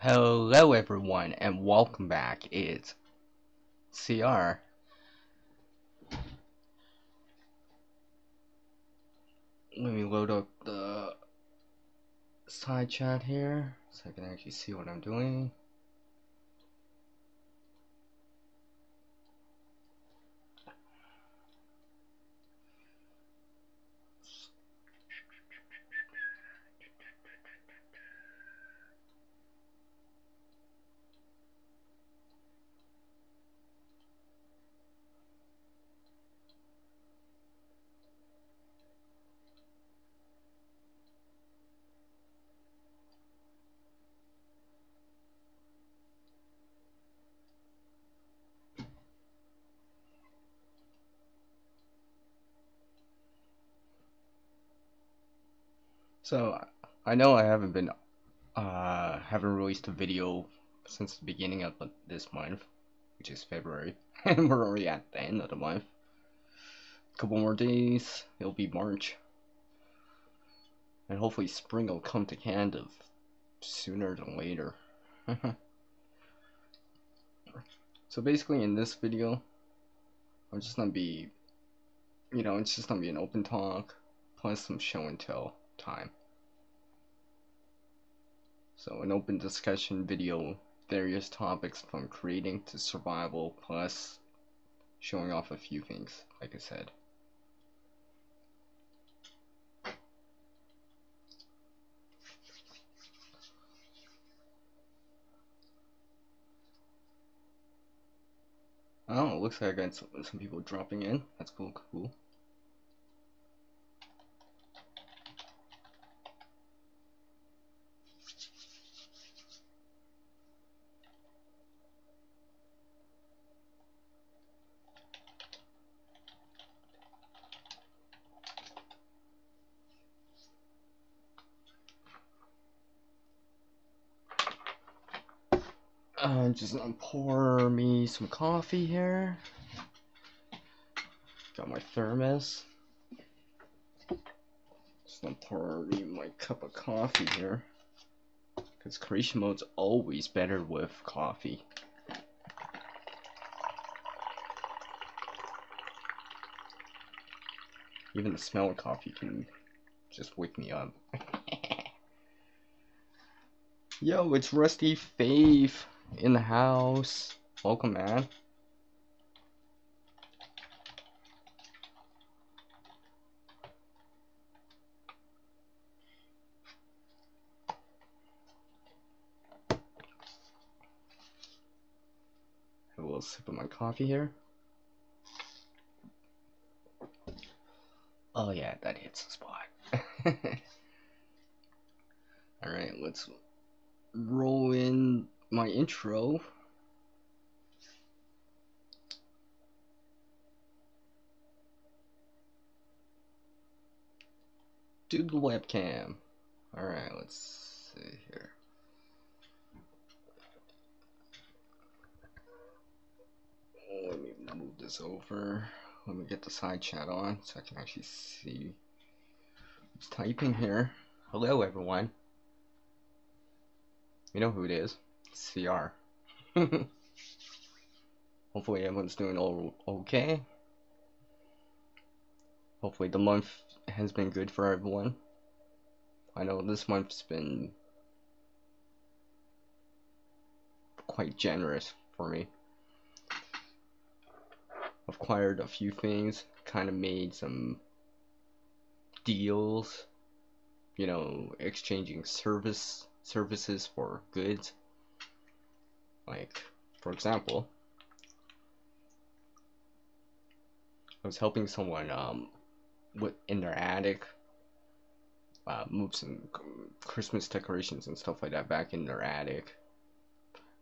Hello everyone and welcome back. It's CR. Let me load up the side chat here so I can actually see what I'm doing. So I know I haven't released a video since the beginning of this month, which is February, and we're already at the end of the month. A couple more days, it'll be March, and hopefully spring will come to Canada sooner than later. So basically, in this video, I'm just gonna be, it's just gonna be an open talk plus some show and tell time. So an open discussion video, various topics from creating to survival, plus showing off a few things, like I said. Oh, it looks like I got some people dropping in. That's cool. I'm just gonna pour me some coffee here. Got my thermos. Just gonna pour me my cup of coffee here. Because creation mode's always better with coffee. Even the smell of coffee can just wake me up. Yo, it's Rusty Faith in the house. Welcome, man. Have a little sip of my coffee here. Oh yeah, that hits the spot. Alright, let's roll in my intro. Do the webcam. Alright, let's see here. Let me move this over. Let me get the side chat on so I can actually see who's typing here. Hello everyone. You know who it is. It's CR. Hopefully everyone's doing okay. Hopefully the month has been good for everyone. I know this month's been quite generous for me. I've acquired a few things, kind of made some deals, exchanging services for goods. Like, for example, I was helping someone in their attic move some Christmas decorations and stuff like that back in their attic.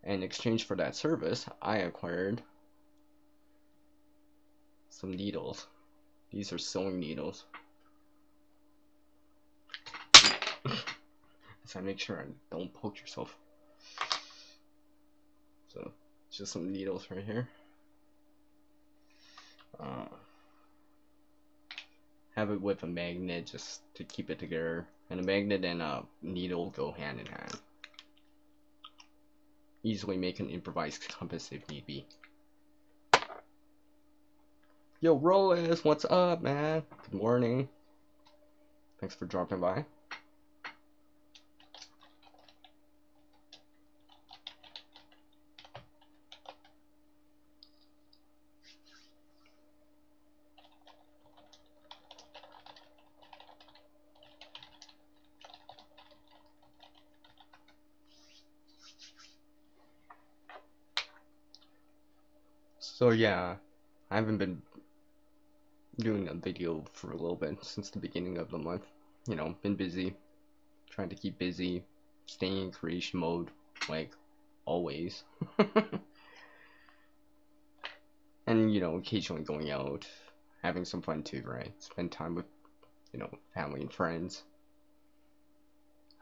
And in exchange for that service, I acquired some needles. These are sewing needles. So make sure and don't poke yourself. So just some needles right here. Have it with a magnet just to keep it together, and a magnet and a needle go hand in hand. easily make an improvised compass if need be. Yo, Rolis, what's up, man? Good morning. Thanks for dropping by. So yeah, I haven't been doing a video for a little bit since the beginning of the month. You know, been busy, trying to keep busy, staying in creation mode, like always. And, you know, occasionally going out, having some fun too, right? Spend time with, you know, family and friends,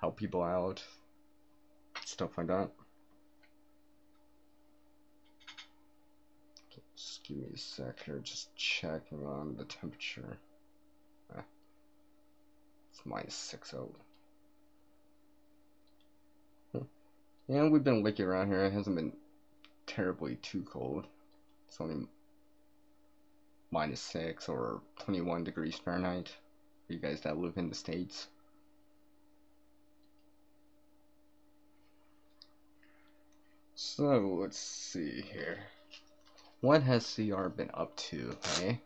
help people out, stuff like that. Just give me a sec here, just checking on the temperature. It's -6 out. Yeah, we've been licky around here. It hasn't been terribly too cold. It's only -6 or 21 degrees Fahrenheit for you guys that live in the States. So, let's see here. What has CR been up to, eh?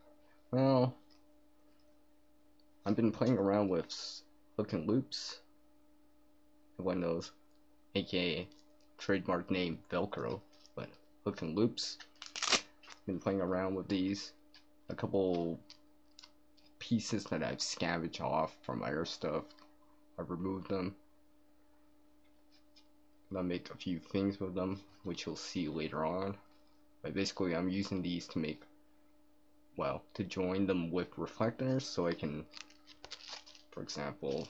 Well, I've been playing around with hook and loops. Everyone knows, aka trademark name Velcro, but hook and loops. Been playing around with these. A couple pieces that I've scavenged off from other stuff. I've removed them. I'll make a few things with them, which you'll see later on. But basically, I'm using these to make, well, to join them with reflectors, so I can, for example,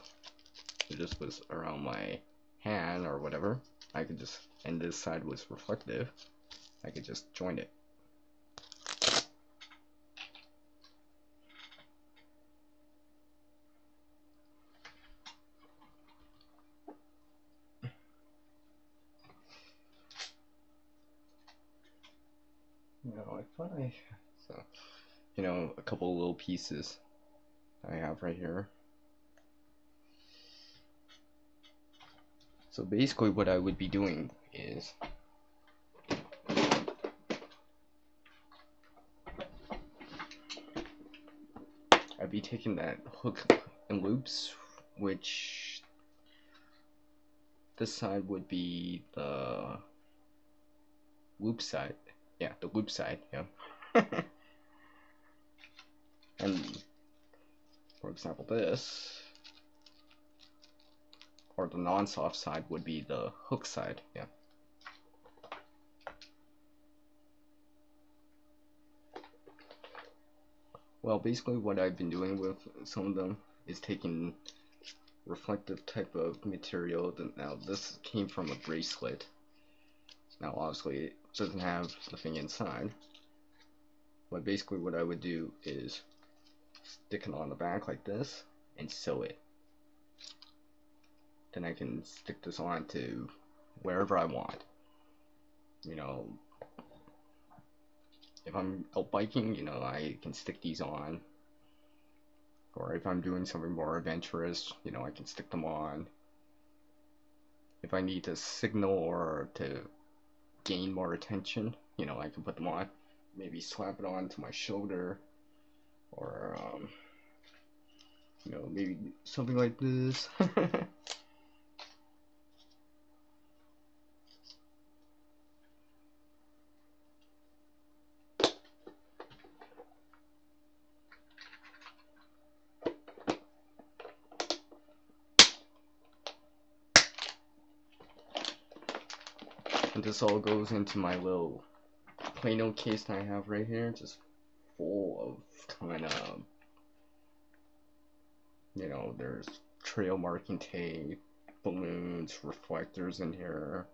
if this was around my hand or whatever, I could just, and this side was reflective, I could just join it. No, I thought so, you know, a couple little pieces I have right here. So basically what I would be doing is I'd be taking that hook and loops, which this side would be the loop side. Yeah, the loop side, yeah. And for example, this, or the non-soft side, would be the hook side, yeah. Well, basically what I've been doing with some of them is taking reflective type of material. Now this came from a bracelet. Now obviously it doesn't have the thing inside, but basically what I would do is stick it on the back like this and sew it. Then I can stick this on to wherever I want. You know, if I'm out biking, you know, I can stick these on. Or if I'm doing something more adventurous, you know, I can stick them on. If I need to signal or to gain more attention, you know, I can put them on. Maybe slap it on to my shoulder, or you know, maybe something like this. And this all goes into my little Plano case that I have right here, just full of kind of, you know, there's trail marking tape, balloons, reflectors in here.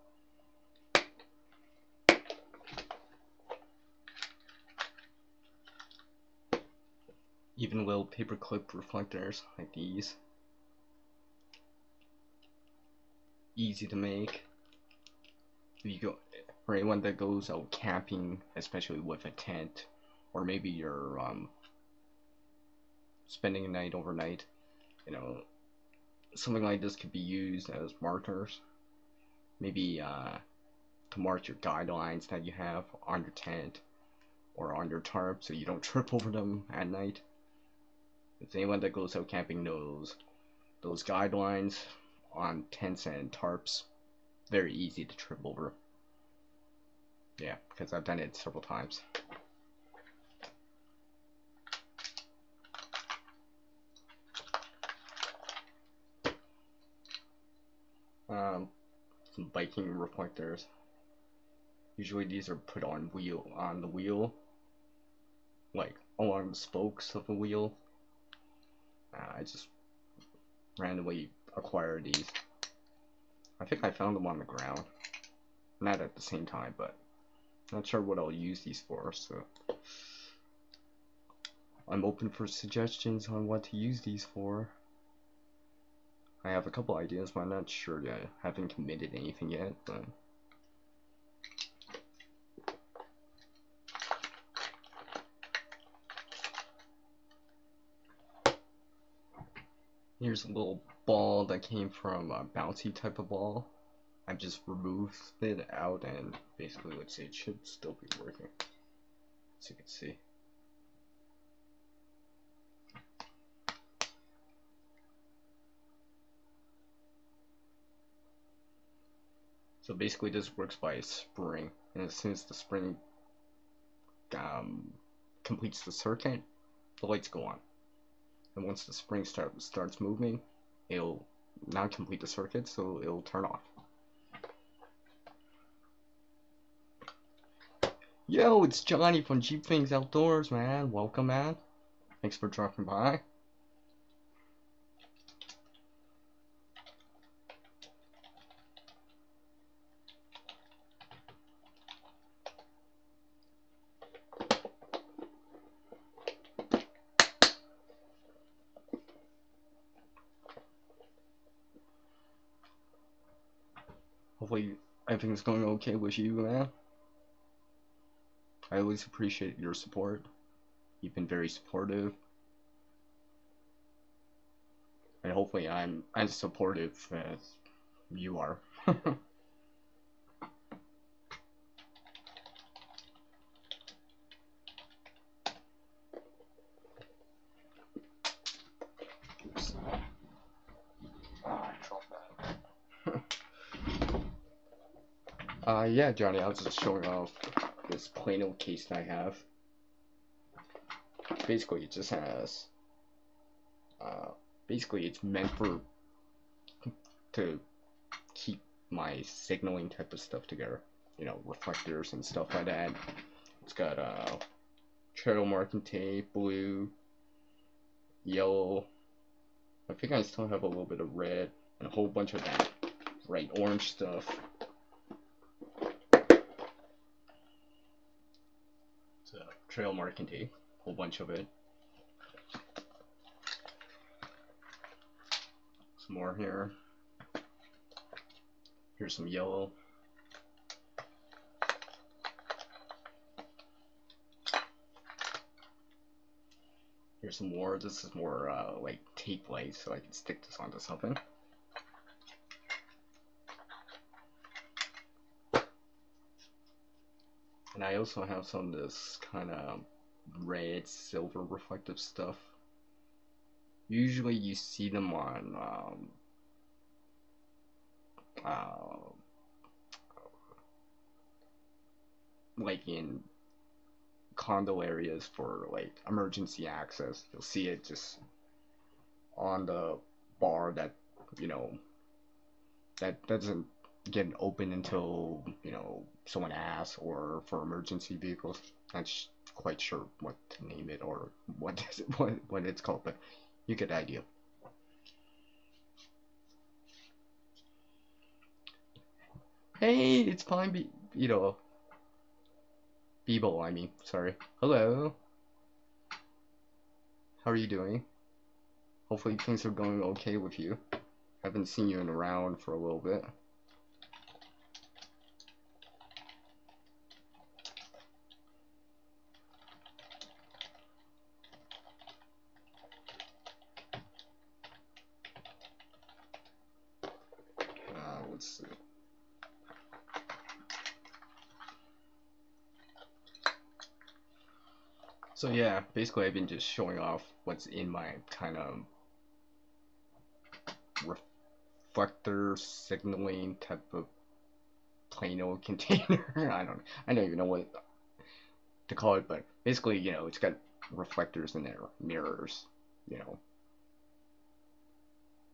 Even little paperclip reflectors like these. Easy to make. You go for anyone that goes out camping, especially with a tent, or maybe you're spending a night overnight. You know, something like this could be used as markers. Maybe to mark your guidelines that you have on your tent or on your tarp so you don't trip over them at night. If anyone that goes out camping knows those guidelines on tents and tarps, very easy to trip over. Yeah, because I've done it several times. Some biking reflectors. Usually these are put on the wheel, like along the spokes of the wheel. I just randomly acquired these. I think I found them on the ground. Not at the same time, but not sure what I'll use these for, so I'm open for suggestions on what to use these for. I have a couple ideas, but I'm not sure yet. I haven't committed anything yet, but here's a little ball that came from a bouncy type of ball. I've just removed it out and basically, let's say, it should still be working, as you can see. So basically this works by a spring, and as soon as the spring completes the circuit, the lights go on. And once the spring starts moving, it'll not complete the circuit, so it'll turn off. Yo, it's Johnny from Jeep Things Outdoors, man. Welcome, man. Thanks for dropping by. Hopefully everything's going okay with you, man. I always appreciate your support. You've been very supportive. And hopefully I'm as supportive as you are. Oops. I dropped that. Yeah, Johnny, I was just showing off this Plano case that I have. Basically, it just has, basically it's meant to keep my signaling type of stuff together. You know, reflectors and stuff like that. It's got trail marking tape, blue, yellow. I think I still have a little bit of red and a whole bunch of that bright orange stuff. It's a trail marking tape, a whole bunch of it. Some more here. Here's some yellow. Here's some more. This is more like tape light, so I can stick this onto something. And I also have some of this kind of red, silver reflective stuff. Usually you see them on like in condo areas for like emergency access. You'll see it just on the bar that, you know, that doesn't get open until, you know, someone asks, or for emergency vehicles. Not quite sure what to name it or what it's called, but you get the idea. Hey, it's Pine Beeble, I mean, sorry. Hello. How are you doing? Hopefully things are going okay with you. Haven't seen you around for a little bit. let's see. So yeah, basically I've been just showing off what's in my kind of reflector signaling type of plain old container. I don't even know what to call it, but basically, you know, it's got reflectors in there, mirrors, you know,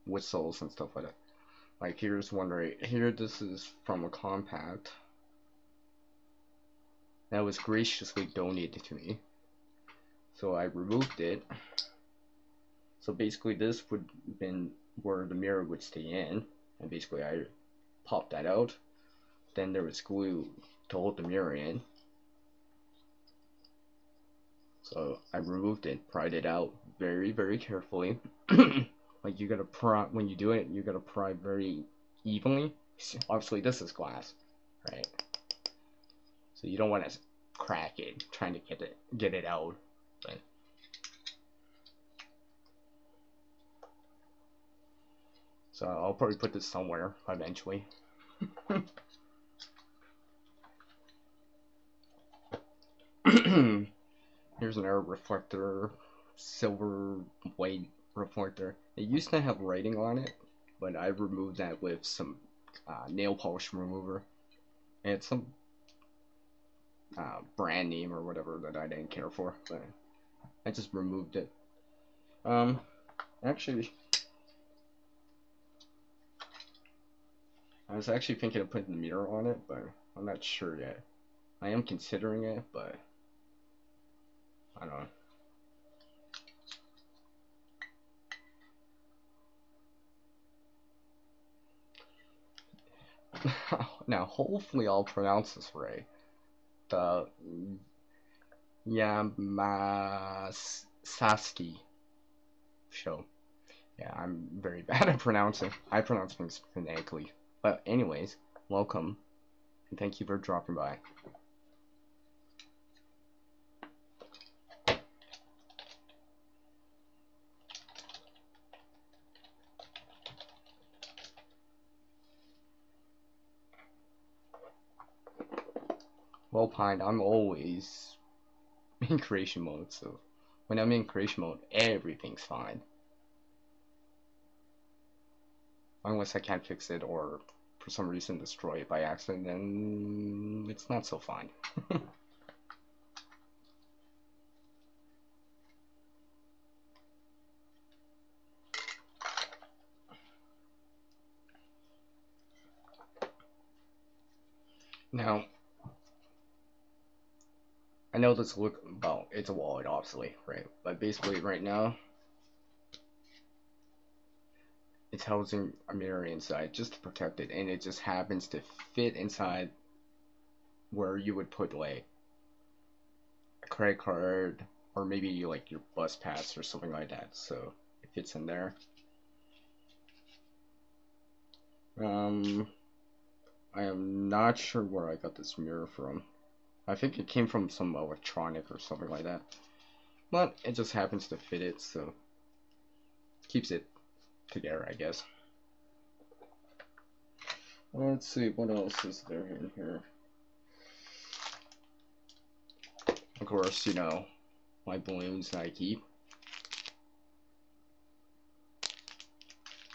whistles and stuff like that. Like here's one right here. This is from a compact that was graciously donated to me. So I removed it. So basically this would have been where the mirror would stay in, and basically I popped that out. Then there was glue to hold the mirror in. So I removed it, pried it out very, very carefully. Like you gotta pry, when you do it, you gotta pry very evenly. Obviously this is glass, right? So you don't want to crack it trying to get it out. But so I'll probably put this somewhere eventually. Here's an air reflector, silver white reflector. It used to have writing on it, but I removed that with some nail polish remover. And it's some brand name or whatever that I didn't care for, but I just removed it. Actually, I was actually thinking of putting the mirror on it, but I'm not sure yet. I am considering it, but I don't know. Now, hopefully I'll pronounce this right. The Yamasaski show. Yeah, I'm very bad at pronouncing. I pronounce things phonetically. But anyways, welcome, and thank you for dropping by. Well, Pine, I'm always in creation mode, so when I'm in creation mode, everything's fine. Unless I can't fix it or for some reason destroy it by accident, then it's not so fine. Now, I know this look, well, it's a wallet, obviously, right? But basically, right now, it's housing a mirror inside just to protect it, and it just happens to fit inside where you would put, like, a credit card, or maybe, like, your bus pass or something like that, so it fits in there. I am not sure where I got this mirror from. I think it came from some electronic or something like that. But it just happens to fit it, so keeps it together, I guess. Let's see, what else is there in here? Of course, you know, my balloons that I keep.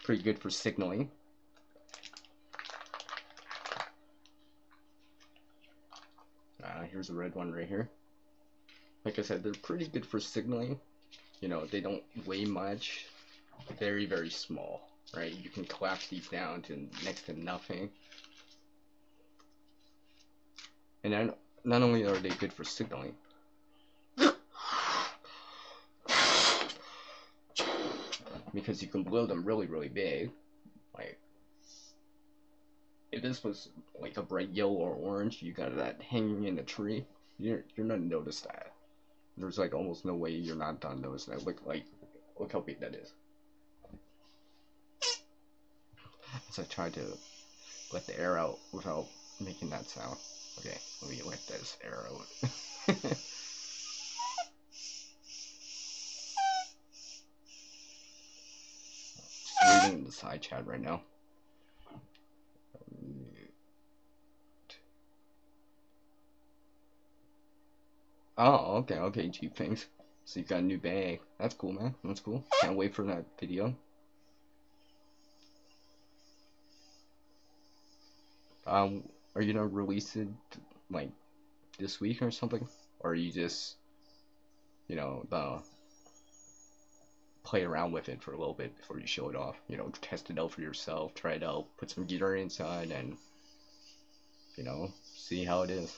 Pretty good for signaling. Here's a red one right here. Like I said, they're pretty good for signaling. You know, they don't weigh much. Very, very small, right? You can collapse these down to next to nothing. And then, not only are they good for signaling, because you can blow them really, really big. Like, if this was like a bright yellow or orange, you got that hanging in the tree, you're not gonna notice that. There's like almost no way you're not gonna notice that. Look how big that is. As I try to let the air out without making that sound. Okay, let me let this air out. Just reading the side chat right now. Oh, okay, okay, Jeep things. So you got a new bag. That's cool, man. That's cool. Can't wait for that video. Are you gonna release it like this week or something? Or are you just, the play around with it for a little bit before you show it off? Test it out for yourself, try it out, put some gear inside, and see how it is.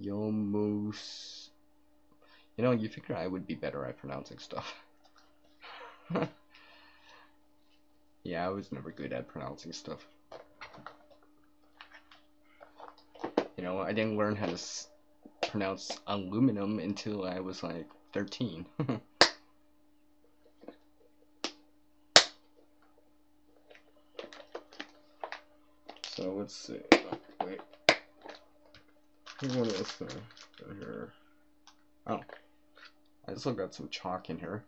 Yo Moose. You figure I would be better at pronouncing stuff. Yeah, I was never good at pronouncing stuff. I didn't learn how to pronounce aluminum until I was like 13. So let's see. Wait. What else in here? Oh, I still got some chalk in here.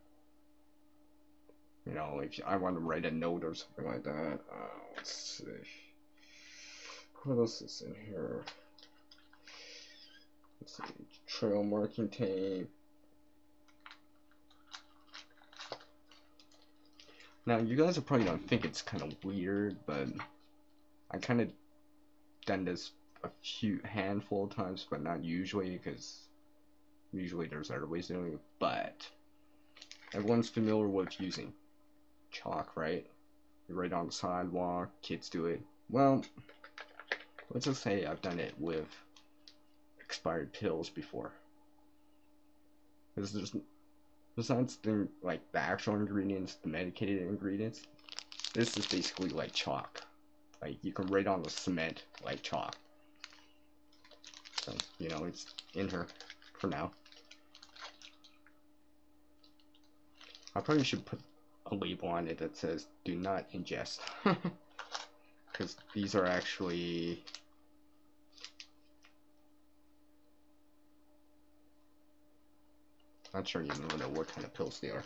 If I want to write a note or something like that. Let's see. What else is in here? Let's see. Trail marking tape. Now, you guys are probably gonna think it's kind of weird, but I kind of done this a handful of times, but not usually, because usually there's other ways of doing it. But everyone's familiar with using chalk, right? You write on the sidewalk, kids do it. Well, let's just say I've done it with expired pills before. Besides like the actual ingredients, the medicated ingredients, this is basically like chalk. Like you can write on the cement like chalk. So, it's in here for now. I probably should put a label on it that says do not ingest. Because these are actually not sure you know what kind of pills they are.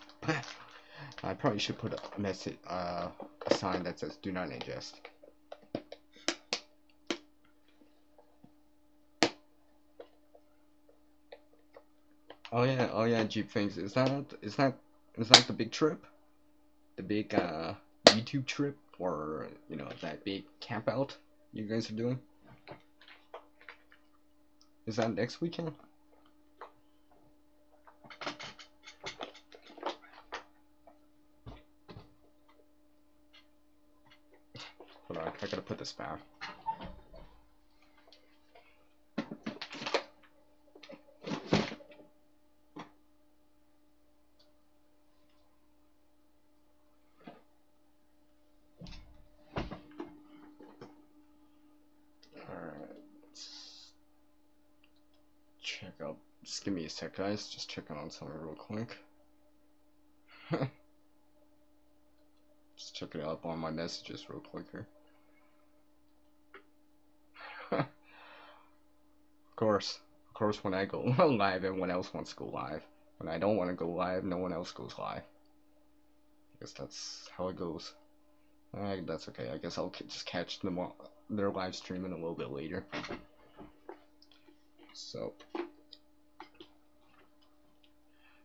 I probably should put a message, a sign that says do not ingest. Oh yeah, Jeep things. Is that the big trip? The big YouTube trip, or that big camp out you guys are doing? Is that next weekend? Hold on, I gotta put this back. Check out. Just give me a sec, guys. Just checking on something real quick. Just checking up on my messages real quick here. Of course, when I go live, everyone else wants to go live. When I don't want to go live, no one else goes live. I guess that's how it goes. That's okay. I guess I'll just catch them on their live streaming a little bit later. So,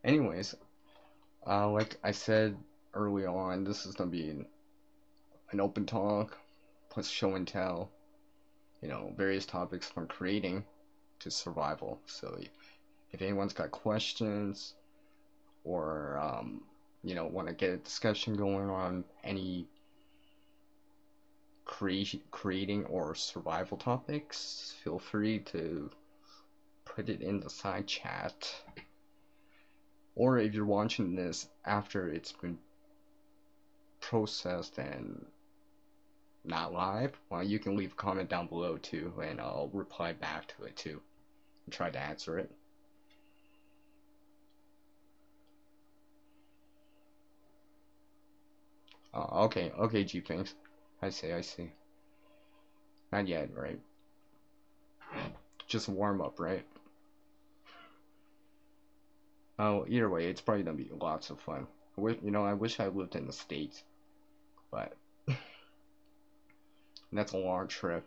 anyways, like I said early on, this is gonna be an open talk plus show and tell. Various topics from creating to survival. So, if anyone's got questions or want to get a discussion going on any creating or survival topics, feel free to put it in the side chat. Or if you're watching this after it's been processed and not live, well, you can leave a comment down below too, and I'll reply back to it too and try to answer it. Okay, G things. I see. Not yet, right? Just warm up, right? Oh, either way, it's probably gonna be lots of fun. I wish I lived in the States, but that's a long trip.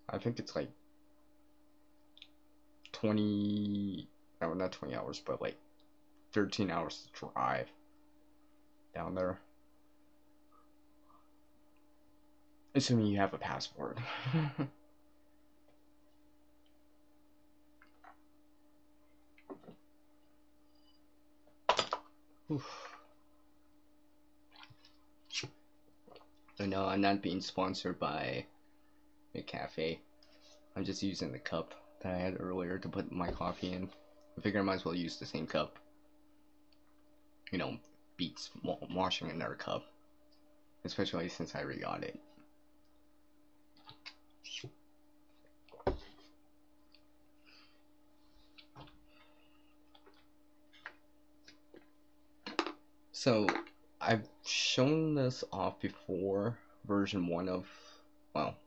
I think it's like 20, no, not 20 hours, but like 13 hours to drive down there. Assuming you have a passport. So no, I'm not being sponsored by a cafe. I'm just using the cup that I had earlier to put my coffee in. I figure I might as well use the same cup. You know, beats washing another cup. Especially since I already got it. So, I've shown this off before, version 1 of, well,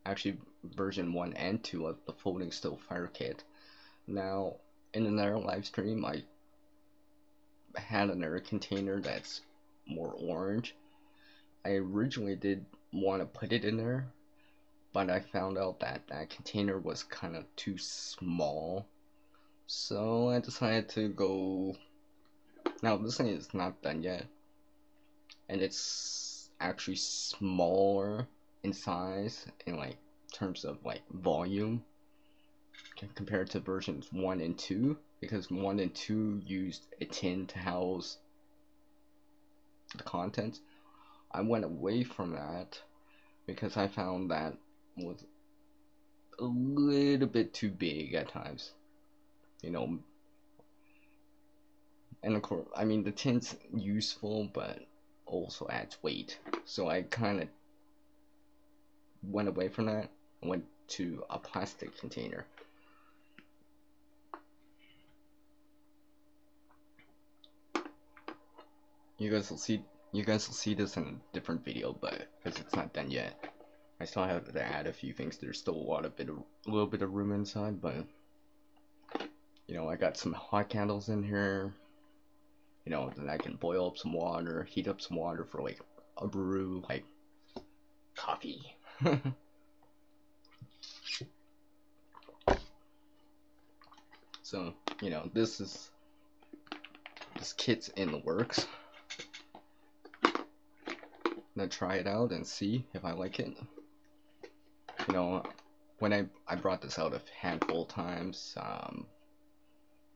actually version 1 and 2 of the Folding Still Fire Kit. Now, in another live stream, I had another container that's more orange. I originally did want to put it in there, but I found out that that container was kind of too small. So I decided to go. Now this thing is not done yet, and it's actually smaller in size in like terms of like volume compared to versions 1 and 2, because 1 and 2 used a tin to house the contents. I went away from that because I found that was a little bit too big at times, you know. And of course, I mean, the tin's useful, but also adds weight. So I kind of went away from that and went to a plastic container. You guys will see this in a different video, but because it's not done yet, I still have to add a few things. There's still a little bit of room inside, but you know, I got some hot candles in here. You know, then I can boil up some water, heat up some water for like a brew, like coffee. So, you know, this kit's in the works. I'm gonna try it out and see if I like it. You know, when I brought this out a handful of times,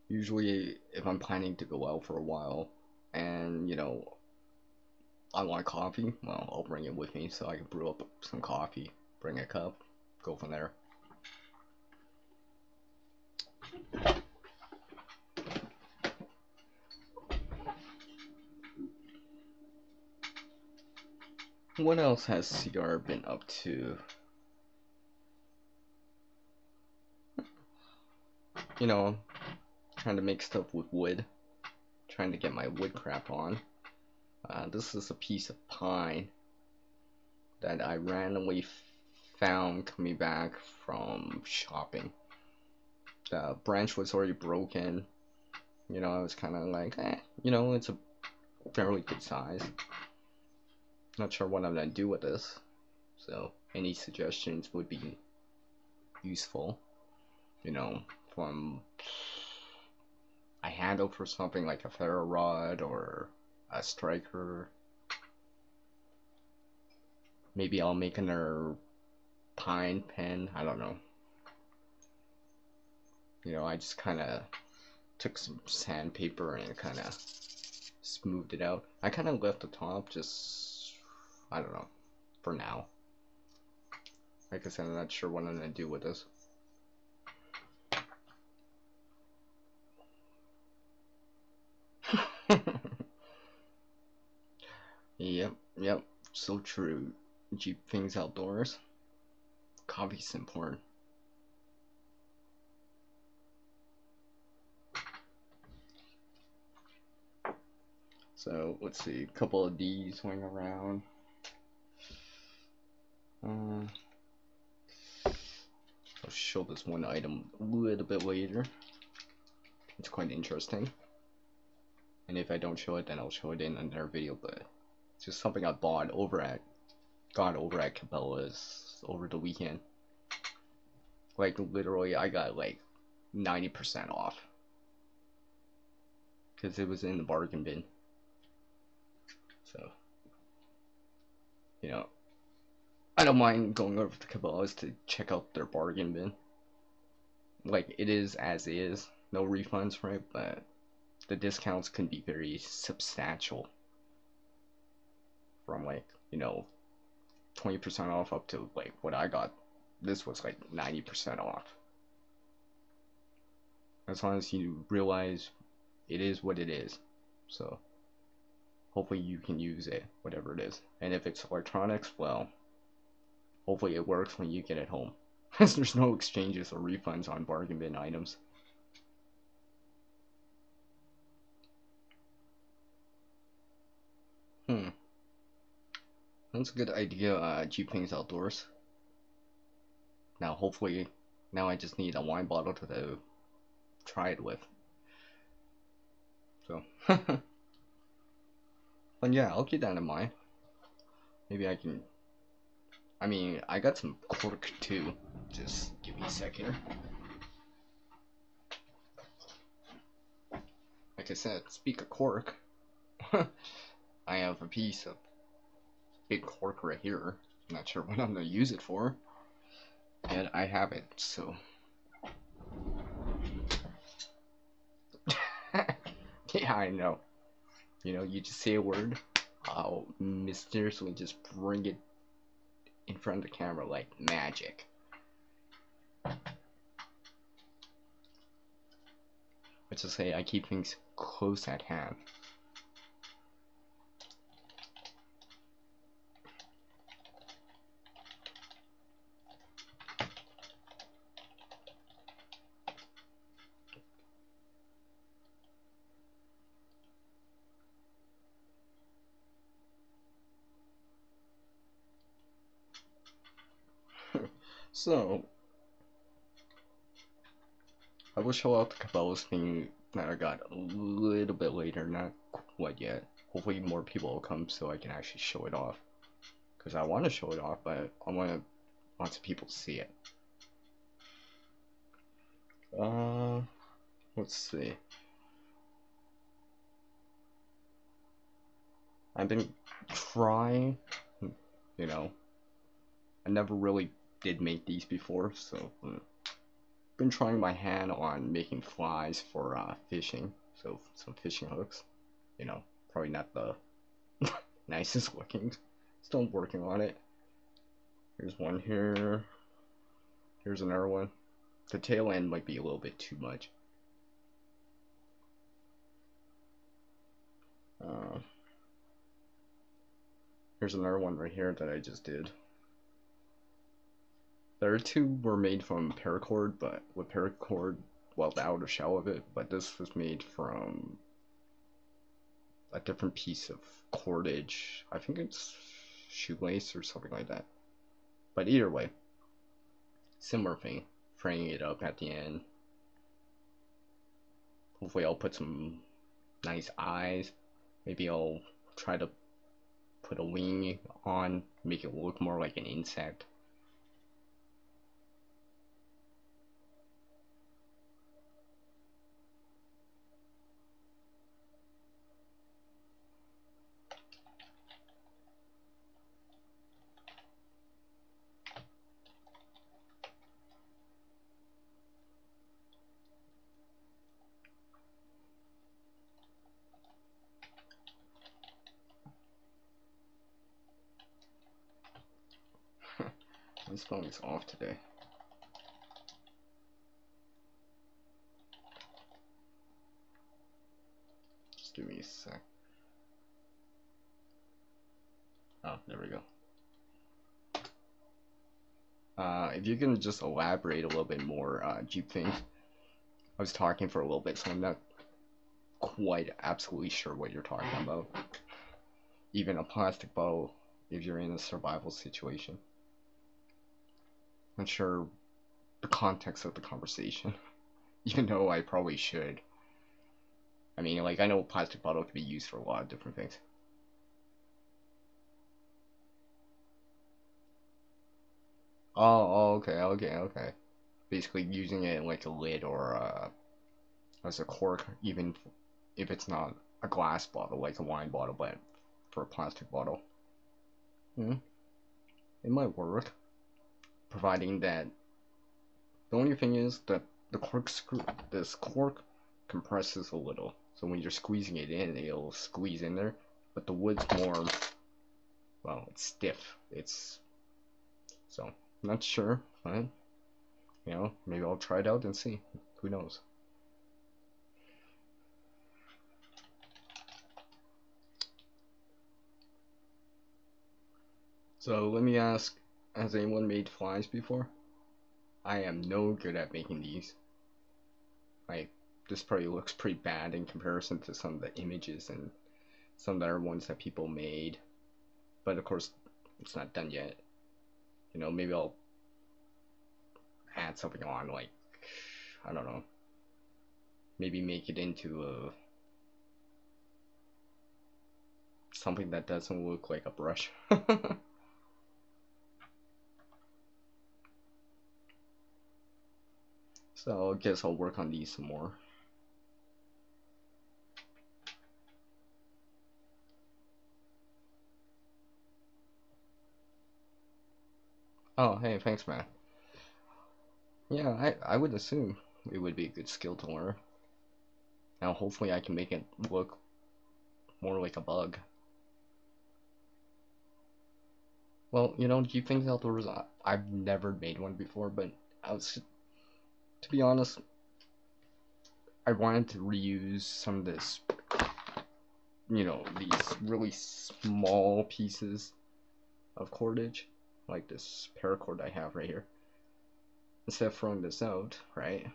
usually if I'm planning to go out for a while and, you know, I want coffee, well, I'll bring it with me so I can brew up some coffee, bring a cup, go from there. What else has CR been up to? You know, trying to make stuff with wood, trying to get my wood crap on. This is a piece of pine that I randomly found coming back from shopping. The branch was already broken. You know, I was kind of like, you know, it's a fairly good size. Not sure what I'm gonna do with this, so any suggestions would be useful. You know, from a handle for something like a ferro rod or a striker. Maybe I'll make another pine pen. I don't know. You know, I just kind of took some sandpaper and kind of smoothed it out. I kind of left the top just, I don't know, for now. Like I said, I'm not sure what I'm going to do with this. Yep, so true. Cheap things outdoors. Coffee's important. So let's see, a couple of these swing around. I'll show this one item a little bit later. It's quite interesting. And if I don't show it, then I'll show it in another video. But it's just something I got over at Cabela's over the weekend. Like literally, I got like 90% off because it was in the bargain bin. So, you know, I don't mind going over to Cabela's to check out their bargain bin. Like, it is as is, no refunds, right? But the discounts can be very substantial. From like, 20% off up to like what I got. This was like 90% off. As long as you realize it is what it is. So, hopefully you can use it, whatever it is. And if it's electronics, well, hopefully it works when you get it home. Because there's no exchanges or refunds on bargain bin items. That's a good idea, Jeep things outdoors. Now hopefully, now I just need a wine bottle to try it with. So, but yeah, I'll keep that in mind. Maybe I can, I got some cork too. Just give me a second. Like I said, speak of cork, I have a piece of big cork right here. I'm not sure what I'm gonna use it for, and I have it, so. Yeah, I know. You just say a word, I'll mysteriously just bring it in front of the camera like magic. Let's just say I keep things close at hand. So, I will show out the Cabela's thing that I got a little bit later, not quite yet. Hopefully more people will come so I can actually show it off. Because I want to show it off, but I want lots of people to see it. Let's see. I've been trying, I never really did make these before, so been trying my hand on making flies for fishing, so some fishing hooks. Probably not the nicest looking. Still working on it. Here's one here. Here's another one. The tail end might be a little bit too much. Here's another one right here that I just did. The other two were made from paracord, but with paracord, well, the outer shell of it, but this was made from a different piece of cordage. I think it's shoelace or something like that. But either way, similar thing. Framing it up at the end. Hopefully I'll put some nice eyes. Maybe I'll try to put a wing on, make it look more like an insect. This phone is off today. Just give me a sec. Oh, there we go. If you can just elaborate a little bit more, Jeep thing. I was talking for a little bit, so I'm not quite absolutely sure what you're talking about. Even a plastic bottle, if you're in a survival situation. I'm not sure the context of the conversation, even though I probably should. I mean, like, I know a plastic bottle can be used for a lot of different things. Oh, okay. Basically using it like a lid or as a cork, even if it's not a glass bottle, like a wine bottle, but for a plastic bottle. Hmm. It might work, providing that the only thing is that this cork compresses a little, so when you're squeezing it in, it'll squeeze in there. But the wood's more, well, it's stiff. So I'm not sure, but maybe I'll try it out and see. Who knows? So let me ask, has anyone made flies before? I am no good at making these. Like, this probably looks pretty bad in comparison to some of the images and some of the other ones that people made. But of course, it's not done yet. Maybe I'll add something on, like, I don't know. Maybe make it into something that doesn't look like a brush. So I guess I'll work on these some more. Oh, hey, thanks, man. Yeah, I would assume it would be a good skill to learn. Now, hopefully I can make it look more like a bug. Well, do you think outdoors? I've never made one before, but to be honest, I wanted to reuse some of this, these really small pieces of cordage, like this paracord I have right here. Instead of throwing this out, right?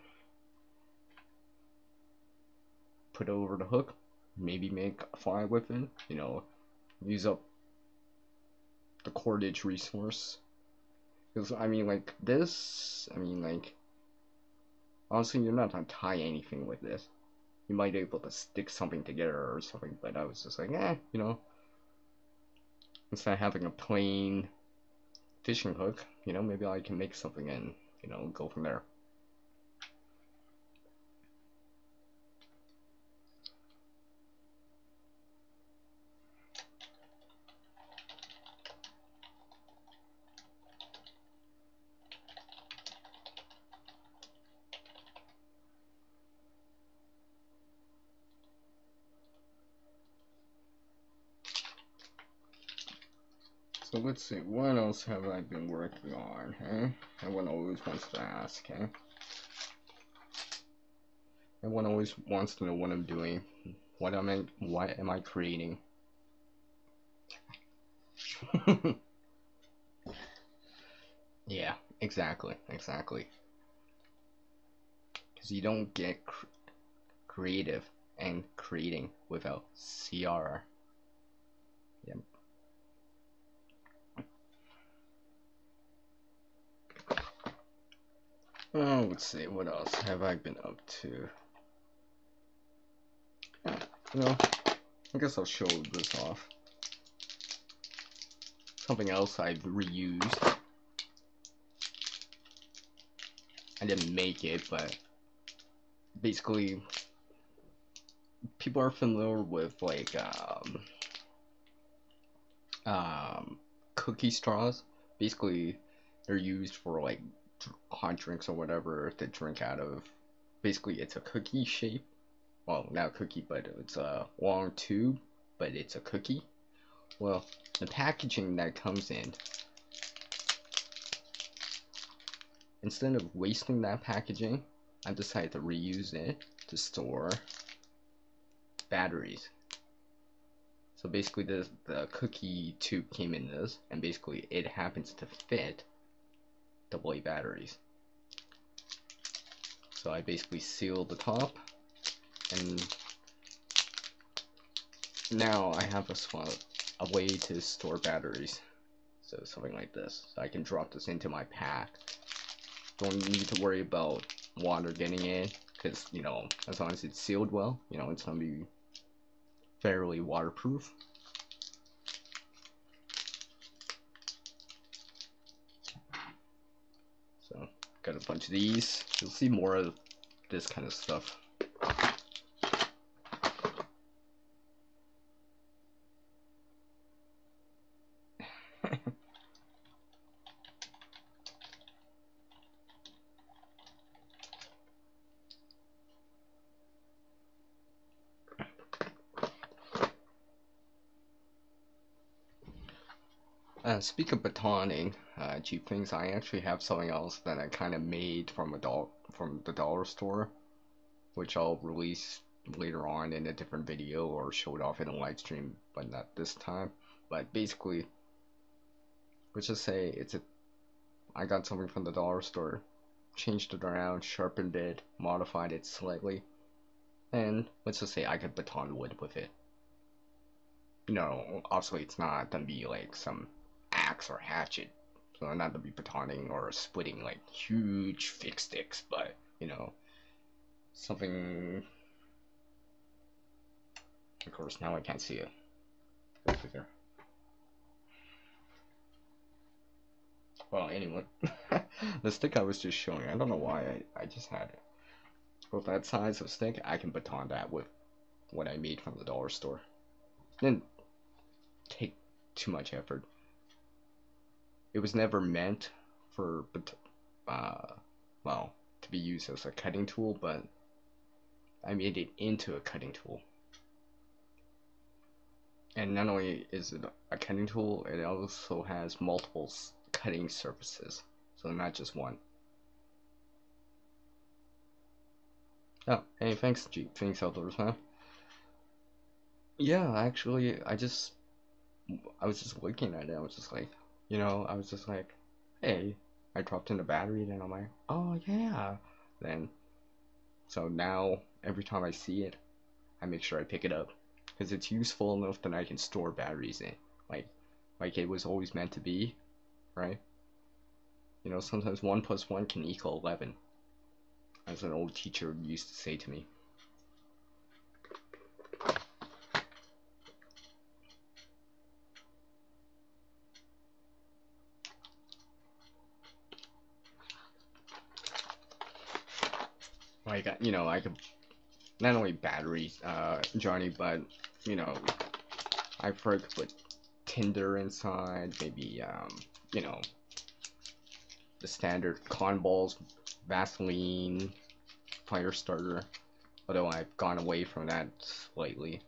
Put it over the hook, maybe make a fly with it, use up the cordage resource. Because, honestly, you're not gonna tie anything with this. You might be able to stick something together or something, but I was just like, instead of having a plain fishing hook, maybe I can make something and, go from there. So let's see, what else have I been working on, eh? Everyone always wants to ask, eh? Everyone always wants to know what I'm doing. What am I creating? Yeah, exactly. Because you don't get creative and creating without CR. Yep. Oh, let's see, what else have I been up to? I guess I'll show this off. Something else I've reused. I didn't make it, but basically, people are familiar with like cookie straws. Basically, they're used for like hot drinks or whatever to drink out of. Basically, it's a cookie shape. Well, not a cookie, but it's a long tube, but it's a cookie. Well, the packaging that comes in, instead of wasting that packaging, I decided to reuse it to store batteries. So basically the cookie tube came in this, and basically it happens to fit AA batteries. So I basically sealed the top, and now I have a way to store batteries. So something like this. So I can drop this into my pack. Don't need to worry about water getting in. because as long as it's sealed well, it's gonna be fairly waterproof. So got a bunch of these. You'll see more of this kind of stuff. Speak of batoning, cheap things, I actually have something else that I kind of made from the dollar store, which I'll release later on in a different video or show it off in a live stream, but not this time. But basically, let's just say I got something from the dollar store, changed it around, sharpened it, modified it slightly, and let's just say I could baton wood with it. Obviously it's not gonna be like some axe or hatchet, so not to be batoning or splitting like huge thick sticks, but something. Of course, now I can't see it. Go figure. Well, anyway, the stick I was just showing, I don't know why I just had it. With that size of stick, I can baton that with what I made from the dollar store. Didn't take too much effort. It was never meant for, well, to be used as a cutting tool, but I made it into a cutting tool. And not only is it a cutting tool, it also has multiple cutting surfaces, so not just one. Oh, hey, thanks, thanks, Outdoors, man. Yeah, actually, I was just looking at it. I was just like, I was just like, hey, I dropped in the battery, and I'm like, oh yeah. Then, so now every time I see it, I make sure I pick it up because it's useful enough that I can store batteries in, like it was always meant to be, right? Sometimes 1 + 1 can equal 11, as an old teacher used to say to me. Like, I could not only batteries, Johnny, but I prefer to put tinder inside, maybe the standard con balls, Vaseline, fire starter. Although I've gone away from that slightly,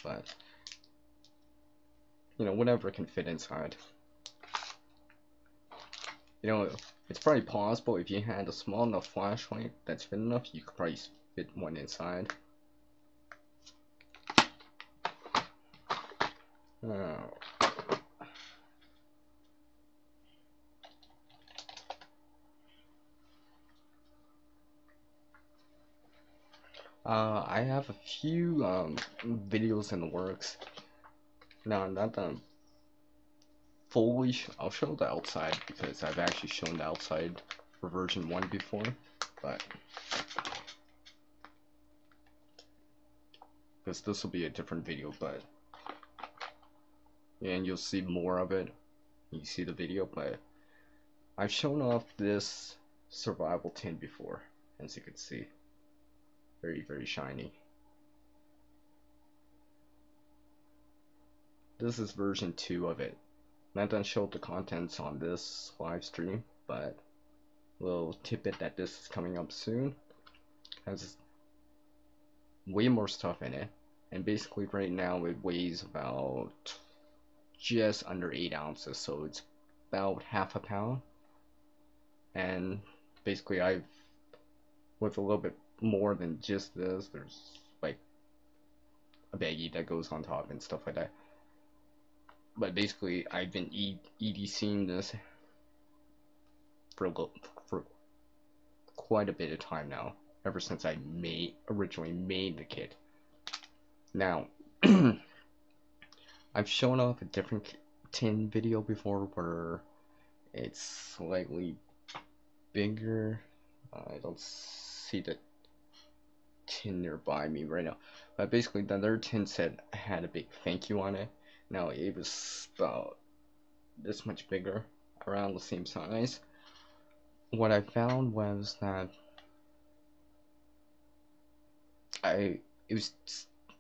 but whatever can fit inside. It's probably possible if you had a small enough flashlight that's fit enough, you could probably fit one inside. Oh. I have a few videos in the works. No, not the fully. I'll show the outside because I've actually shown the outside for version 1 before, but because this will be a different video, but and you'll see more of it. You see the video, but I've shown off this survival tin before, as you can see. Very, very shiny. This is version 2 of it. Not done showed the contents on this live stream, but little tidbit that this is coming up soon. Has way more stuff in it, and basically right now it weighs about just under 8 ounces, so it's about half a pound. And basically with a little bit more than just this, there's like a baggie that goes on top and stuff like that. But basically I've been EDCing this for quite a bit of time now, ever since I originally made the kit. Now I've shown off a different tin video before where it's slightly bigger. I don't see the tin nearby me right now. But basically, the other tin said had a big thank you on it. Now it was about this much bigger, around the same size. What I found was that it was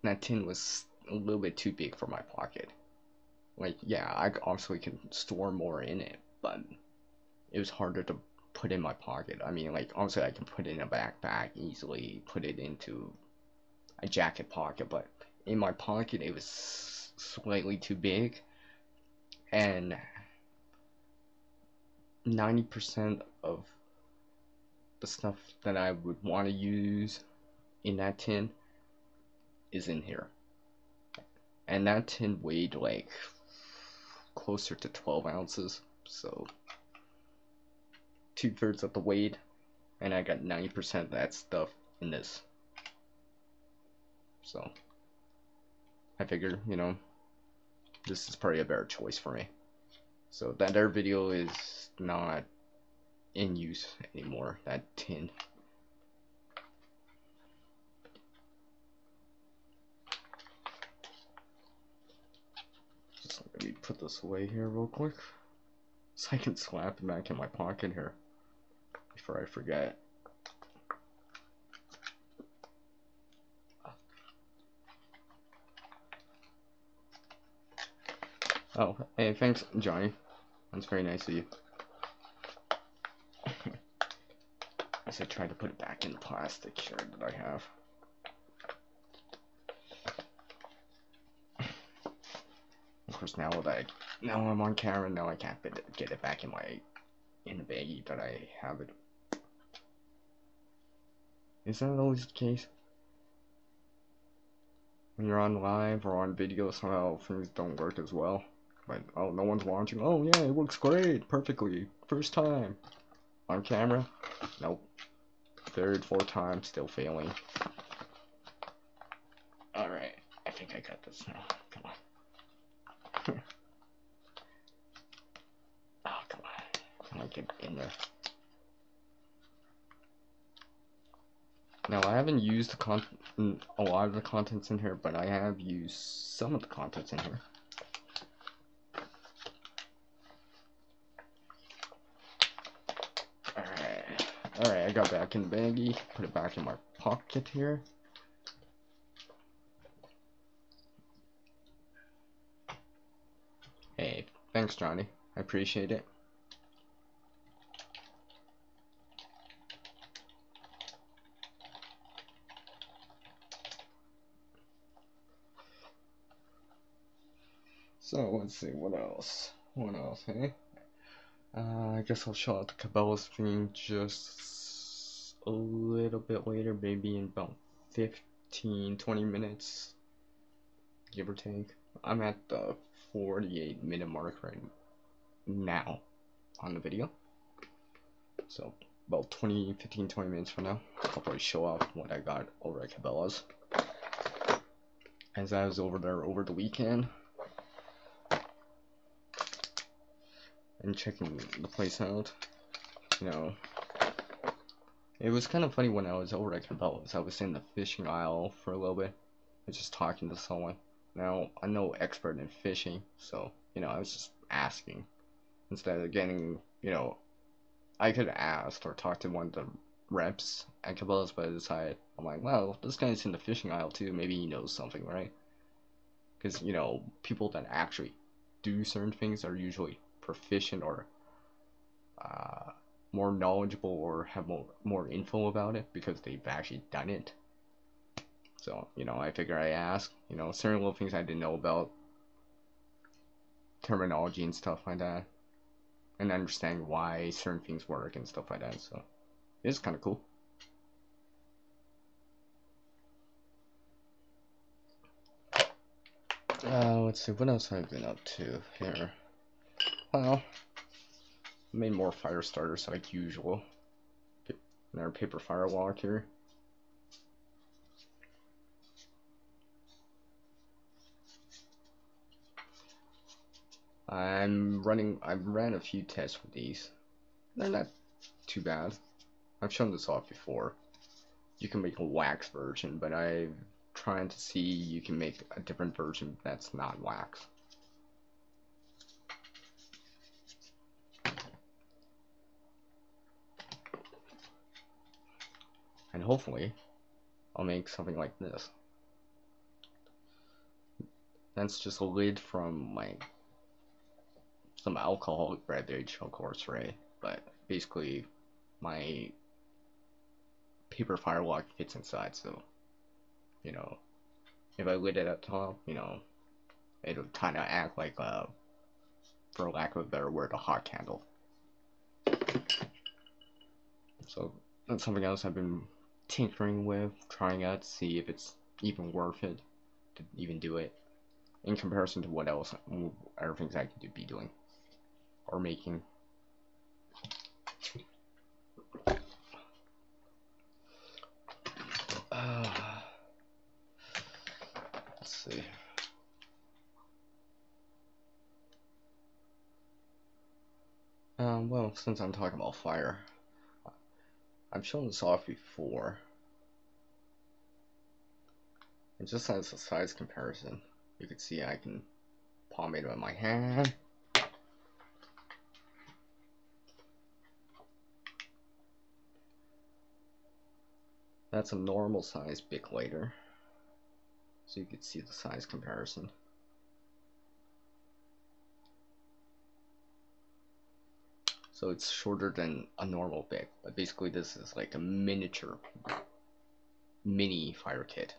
that tin was a little bit too big for my pocket. Like, yeah, I obviously can store more in it, but it was harder to put in my pocket. I mean, like, obviously I can put it in a backpack easily, put it into a jacket pocket, but in my pocket it was slightly too big, and 90% of the stuff that I would want to use in that tin is in here. And that tin weighed like closer to 12 ounces, so 2/3 of the weight, and I got 90% of that stuff in this. So I figured, you know, this is probably a better choice for me. So that other video is not in use anymore, that tin. Just let me put this away here real quick, so I can slap it back in my pocket here before I forget. Oh, hey, thanks, Johnny. That's very nice of you. As I try to put it back in the plastic here that I have. Of course, now I'm on camera, now I can't get it back in the baggie that I have it. Isn't that always the case? When you're on live or on video, somehow things don't work as well. Like, oh, no one's watching. Oh yeah, it works great, perfectly, first time. On camera, nope. Third, fourth time, still failing. Alright, I think I got this now. Come on. Oh, come on. Come on, get in there. Now, I haven't used a lot of the contents in here, but I have used some of the contents in here. Alright, I got back in the baggie, put it back in my pocket here. Hey, thanks, Johnny. I appreciate it. So, let's see, what else? What else, hey? I guess I'll show out the Cabela's thing just a little bit later, maybe in about 15-20 minutes, give or take. I'm at the 48-minute mark right now on the video. So, about 15-20 minutes from now, I'll probably show off what I got over at Cabela's. As I was over there over the weekend, and checking the place out, you know, it was kind of funny when I was over at Cabela's. I was in the fishing aisle for a little bit, I was just talking to someone. Now, I'm no expert in fishing, so, you know, I was just asking. Instead of getting, you know, I could have asked or talked to one of the reps at Cabela's, but I decided, I'm like, well, this guy's in the fishing aisle too, maybe he knows something, right? Because, you know, people that actually do certain things are usually proficient or more knowledgeable or have more info about it because they've actually done it. So, you know, I figure I ask, you know, certain little things I didn't know about, terminology and stuff like that, and understanding why certain things work and stuff like that. So it's kind of cool. Let's see, what else have I been up to here? Well, I made more fire starters like usual. Another paper firewalk here. I ran a few tests with these. They're not too bad. I've shown this off before. you can make a wax version, but I'm trying to see you can make a different version that's not wax. And hopefully, I'll make something like this. That's just a lid from like some alcoholic beverage, of course, right? But basically, my paper firewalk fits inside, so you know, if I lit it at top, it'll kind of act like for lack of a better word, a hot candle. So that's something else I've been tinkering with, trying out to see if it's even worth it to even do it in comparison to what else, other things I could be doing or making. Let's see. Well, since I'm talking about fire, I've shown this off before. And just as a size comparison, you can see I can palm it with my hand. That's a normal size Bic lighter, so you can see the size comparison. So it's shorter than a normal Bic, but basically this is like a miniature, mini fire kit.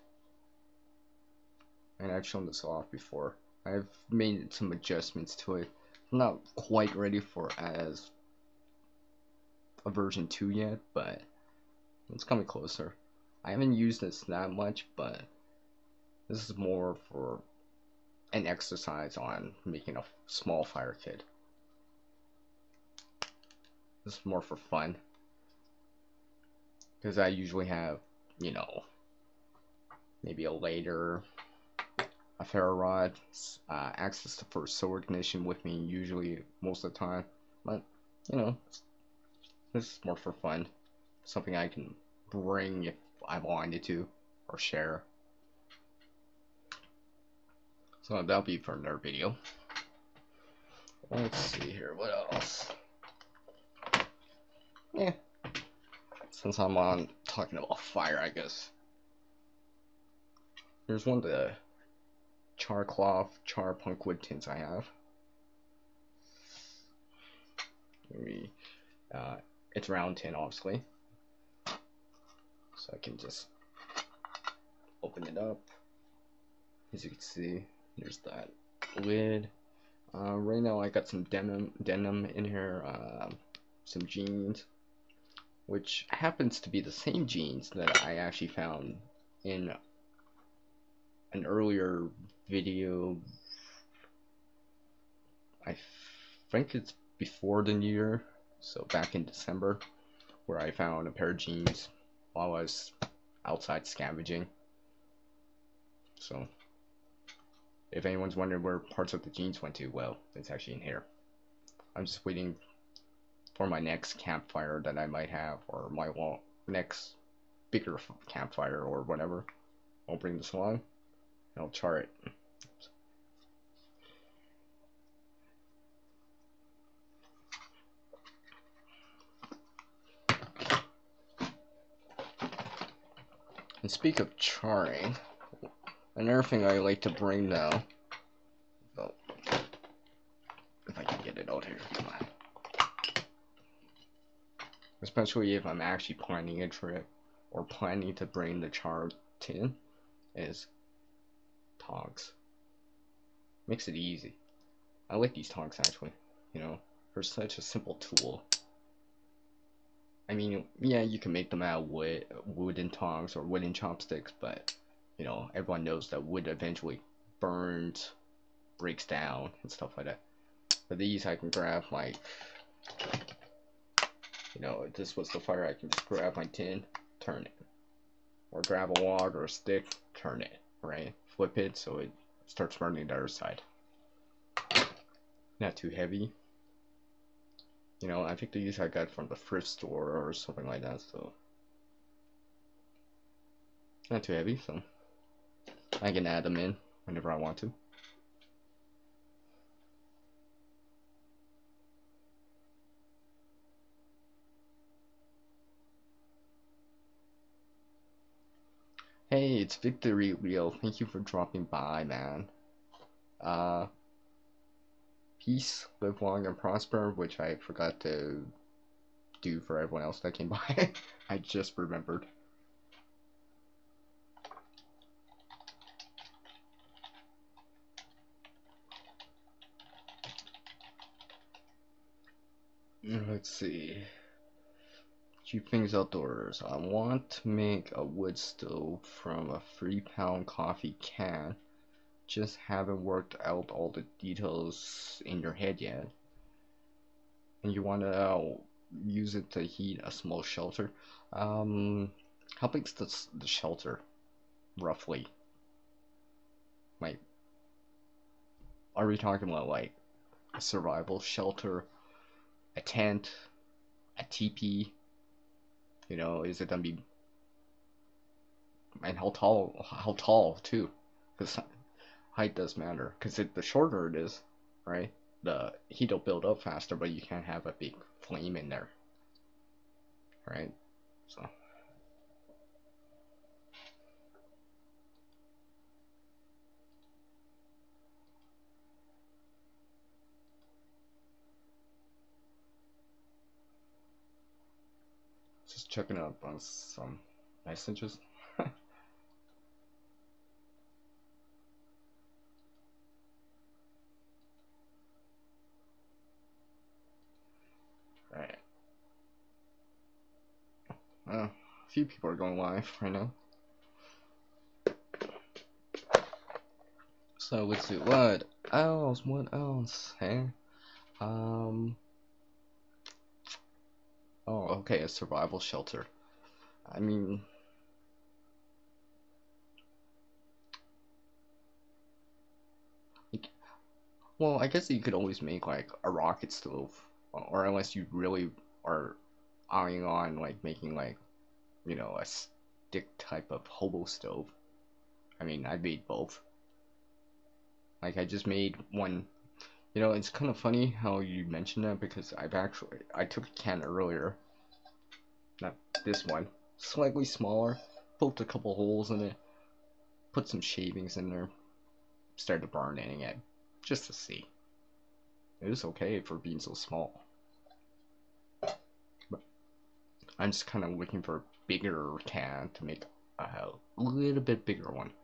And I've shown this off before. I've made some adjustments to it. I'm not quite ready for as a version 2 yet, but it's coming closer. I haven't used this that much, but this is more for an exercise on making a small fire kit. This is more for fun, because I usually have, maybe a lighter, a ferro rod, access to first solar ignition with me usually most of the time, but this is more for fun, something I can bring if I wanted to, or share. So that'll be for another video. Let's see here, what else? Yeah, since I'm on talking about fire, I guess. Here's one of the char cloth, char punk wood tins I have. Maybe, it's round tin, obviously. So I can just open it up. As you can see, there's that lid. Right now I got some denim in here, some jeans, which happens to be the same jeans that I actually found in an earlier video. I think it's before the new year, so back in December, where I found a pair of jeans while I was outside scavenging. So if anyone's wondering where parts of the jeans went to, well, it's actually in here. I'm just waiting for my next campfire that I might have, or my next bigger campfire or whatever. I'll bring this along and I'll char it. And speak of charring, another thing I like to bring now, well, if I can get it out here, come on. Especially if I'm actually planning a trip or planning to bring the char tin, is tongs. Makes it easy. I like these tongs actually, they're such a simple tool. I mean, yeah, you can make them out of wooden tongs or wooden chopsticks, but everyone knows that wood eventually burns, breaks down, and stuff like that. But these I can grab if this was the fire, I can just grab my tin, turn it, or grab a log or a stick, turn it, right? Flip it so it starts burning the other side. Not too heavy. I think these I got from the thrift store or something like that, so Not too heavy, so I can add them in whenever I want to. Hey, it's Victory Wheel. Thank you for dropping by, man. Uh, Peace, live long and prosper, which I forgot to do for everyone else that came by. I just remembered. Let's see. Keep things outdoors. I want to make a wood stove from a 3-pound coffee can. Just haven't worked out all the details in your head yet. And you want to use it to heat a small shelter. How big's the shelter, roughly? Like, are we talking about like a survival shelter, a tent, a teepee? You know, is it gonna be, and how tall? How tall too? Because height does matter. Because the shorter it is, right, the heat will build up faster, but you can't have a big flame in there, right? So. Just checking up on some messages. Alright. A few people are going live right now. So let's see, what else? What else? Hey? Oh, okay, a survival shelter. I mean, like, well, I guess you could always make like a rocket stove, or unless you really are eyeing on like making like, you know, a stick type of hobo stove. I mean, I made both. Like, I just made one. You know, it's kind of funny how you mentioned that because I took a can earlier, not this one, slightly smaller, poked a couple holes in it, put some shavings in there, started burning it, just to see. It was okay for being so small. But I'm just kind of looking for a bigger can to make a little bit bigger one.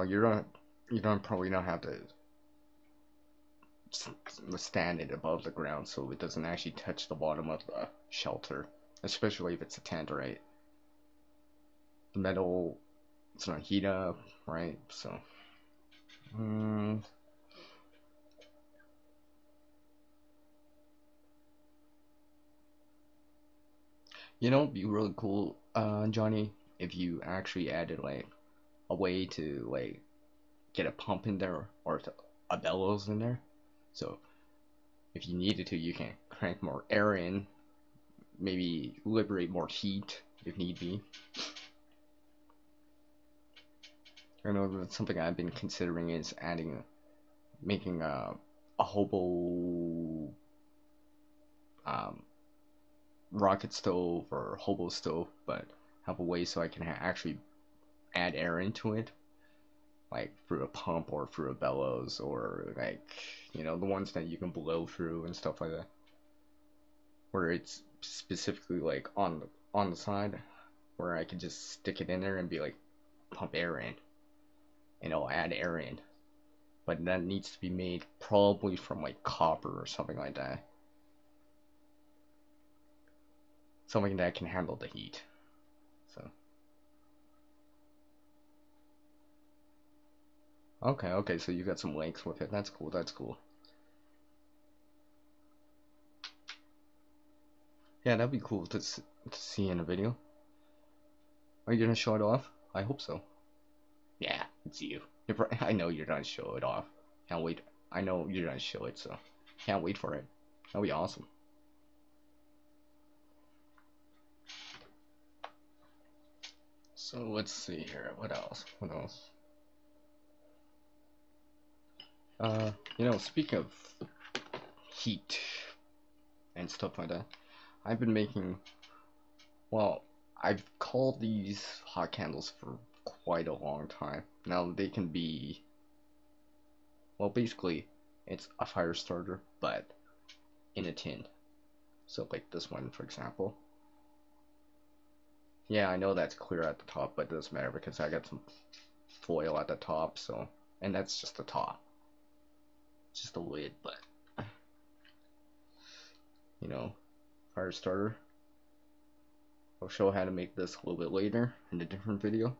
You don't probably not have to stand it above the ground so it doesn't actually touch the bottom of the shelter, especially if it's a tent, right? The metal, it's gonna heat up, right? So, mm, you know, it'd be really cool, Johnny, if you actually added like a way to like get a pump in there or a bellows in there. So if you needed to, you can crank more air in, maybe liberate more heat if need be. I know that's something I've been considering is making a hobo um, rocket stove or hobo stove, but have a way so I can actually add air into it, like through a pump or through a bellows or like, you know, the ones that you can blow through and stuff like that, where it's specifically like on the side where I can just stick it in there and be like pump air in and it'll add air in. But that needs to be made probably from like copper or something like that. Something that can handle the heat. So okay, so you got some links with it. That's cool, that's cool. Yeah, that'd be cool to see in a video. Are you gonna show it off? I hope so. Yeah, it's you. I know you're gonna show it off. Can't wait. I know you're gonna show it, so can't wait for it. That'll be awesome. So let's see here. What else? What else? Speaking of heat and stuff like that, I've been making, well, I've called these hot candles for quite a long time. Now they can be, well, basically, it's a fire starter, but in a tin. So like this one, for example. Yeah, I know that's clear at the top, but it doesn't matter because I got some foil at the top, so, and that's just the top. Just the lid, but fire starter. I'll show how to make this a little bit later in a different video.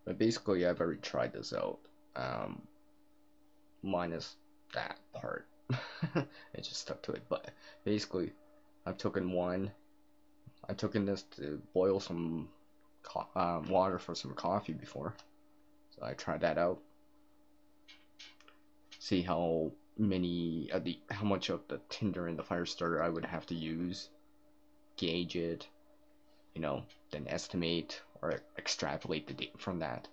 But basically, I've already tried this out, minus that part. I just stuck to it, but basically, I've taken this to boil some water for some coffee before, so I tried that out. See how much of the tinder in the fire starter I would have to use, gauge it, then estimate or extrapolate the data from that.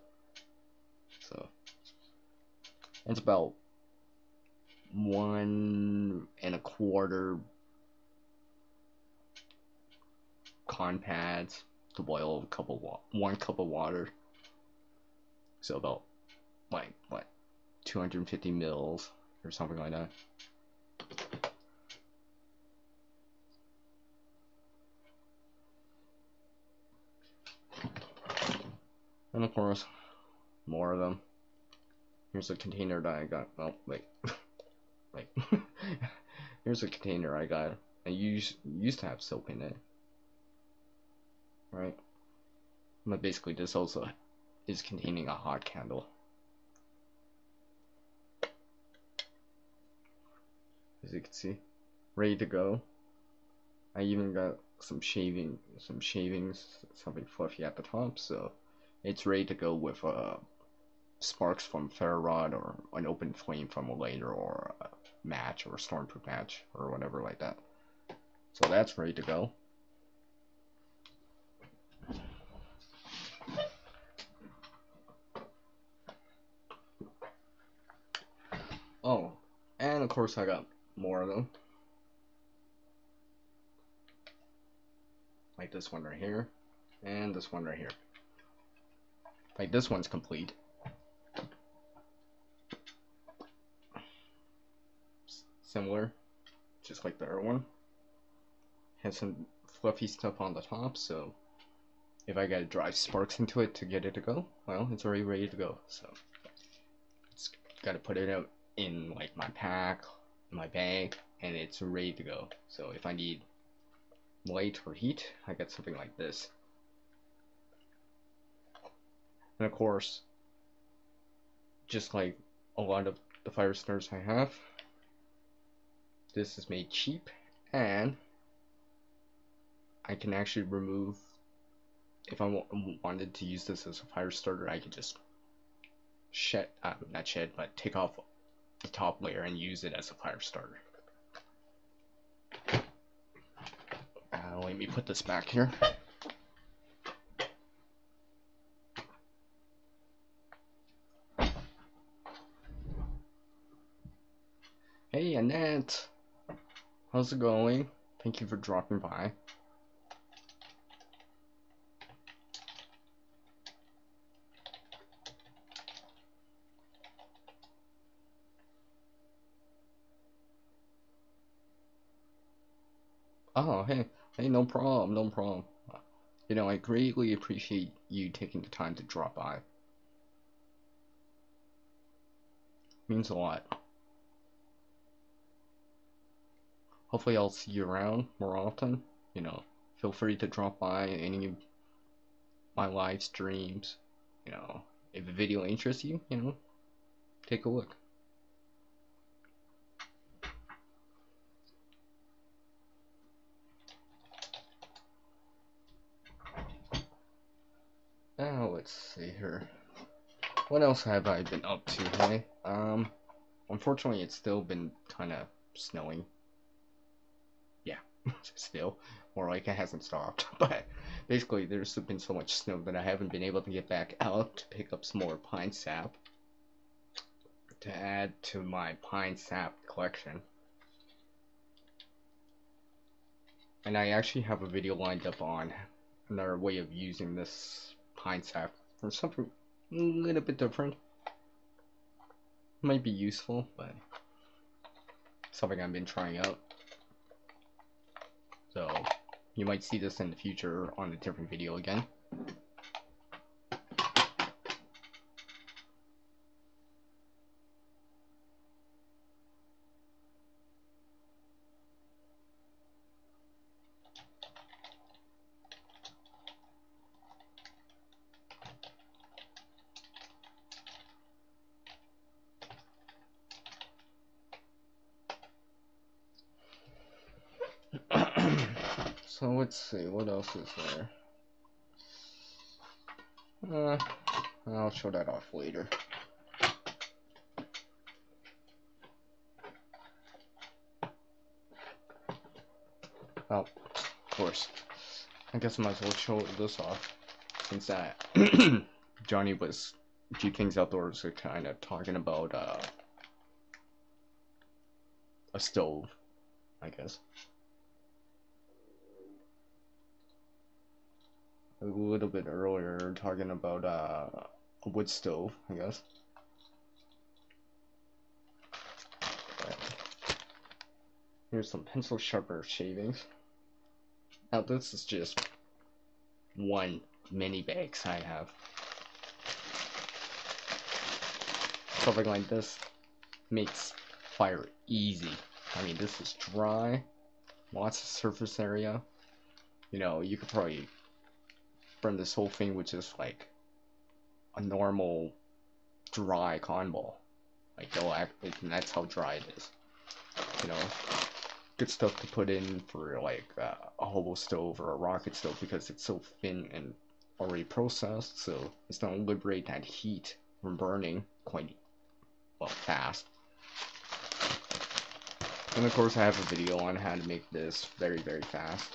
So it's about 1.25 cotton pads to boil 1 cup of water. So about like what, 250 mils or something like that. And of course, more of them. Here's a container that I got. Well, wait. Here's a container I got. I used to have soap in it. Right? But basically, this also is containing a hot candle. As you can see, ready to go. I even got some shavings, something fluffy at the top, so it's ready to go with sparks from ferro rod or an open flame from a lighter or a match or a stormproof match or whatever like that. So that's ready to go. Oh, and of course I got more of them. Like this one right here, and this one right here. Like this one's complete. Similar, just like the other one. Has some fluffy stuff on the top, so if I gotta drive sparks into it to get it to go, well, it's already ready to go. So it's gotta put it out in like my pack, my bag, and it's ready to go. So if I need light or heat, I got something like this. And of course, just like a lot of the fire starters I have, this is made cheap, and I can actually remove, if I wanted to use this as a fire starter, I could just take off the top layer and use it as a fire starter. Let me put this back here. Hey Annette, how's it going? Thank you for dropping by. Oh, hey, no problem, no problem. I greatly appreciate you taking the time to drop by. Means a lot. Hopefully I'll see you around more often. Feel free to drop by any of my live streams. If the video interests you, take a look. Now let's see here. What else have I been up to, hey? Unfortunately it's still been kinda snowing. Yeah, still, or like it hasn't stopped. But basically, there's been so much snow that I haven't been able to get back out to pick up some more pine sap to add to my pine sap collection. And I actually have a video lined up on another way of using this pine sap for something a little bit different. Might be useful, but something I've been trying out. So you might see this in the future on a different video again. So let's see, what else is there? I'll show that off later. Oh, of course. I guess I might as well show this off, since that Johnny was G Kings Outdoors kind of talking about a stove, I guess. A little bit earlier, talking about a wood stove, I guess. Here's some pencil sharpener shavings. Now this is just one mini bags I have. Something like this makes fire easy. I mean, this is dry, lots of surface area. You know, you could probably burn this whole thing with just like a normal dry cotton ball. Like, and that's how dry it is. You know, good stuff to put in for like a hobo stove or a rocket stove because it's so thin and already processed, so it's gonna liberate that heat from burning quite well fast. And of course, I have a video on how to make this very, very fast.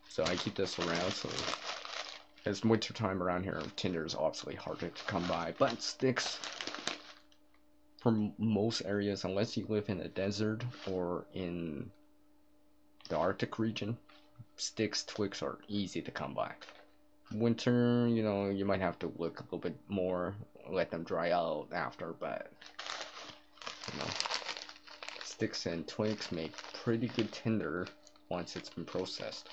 So I keep this around, so as winter time around here, tinder is obviously harder to come by, but sticks for most areas, unless you live in a desert or in the Arctic region, sticks, twigs are easy to come by. Winter, you know, you might have to look a little bit more, let them dry out after, but you know, sticks and twigs make pretty good tinder once it's been processed.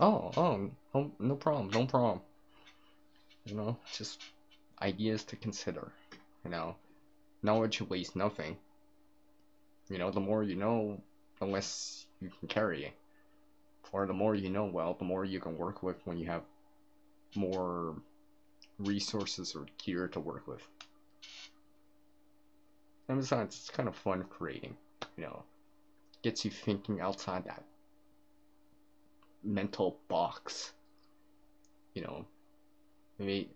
Oh, no problem, no problem. You know, just ideas to consider. You know, knowledge wastes nothing. You know, the more you know, the less you can carry. Or the more you know, well, the more you can work with when you have more resources or gear to work with. And besides, it's kind of fun creating. You know, gets you thinking outside that mental box. You know, maybe,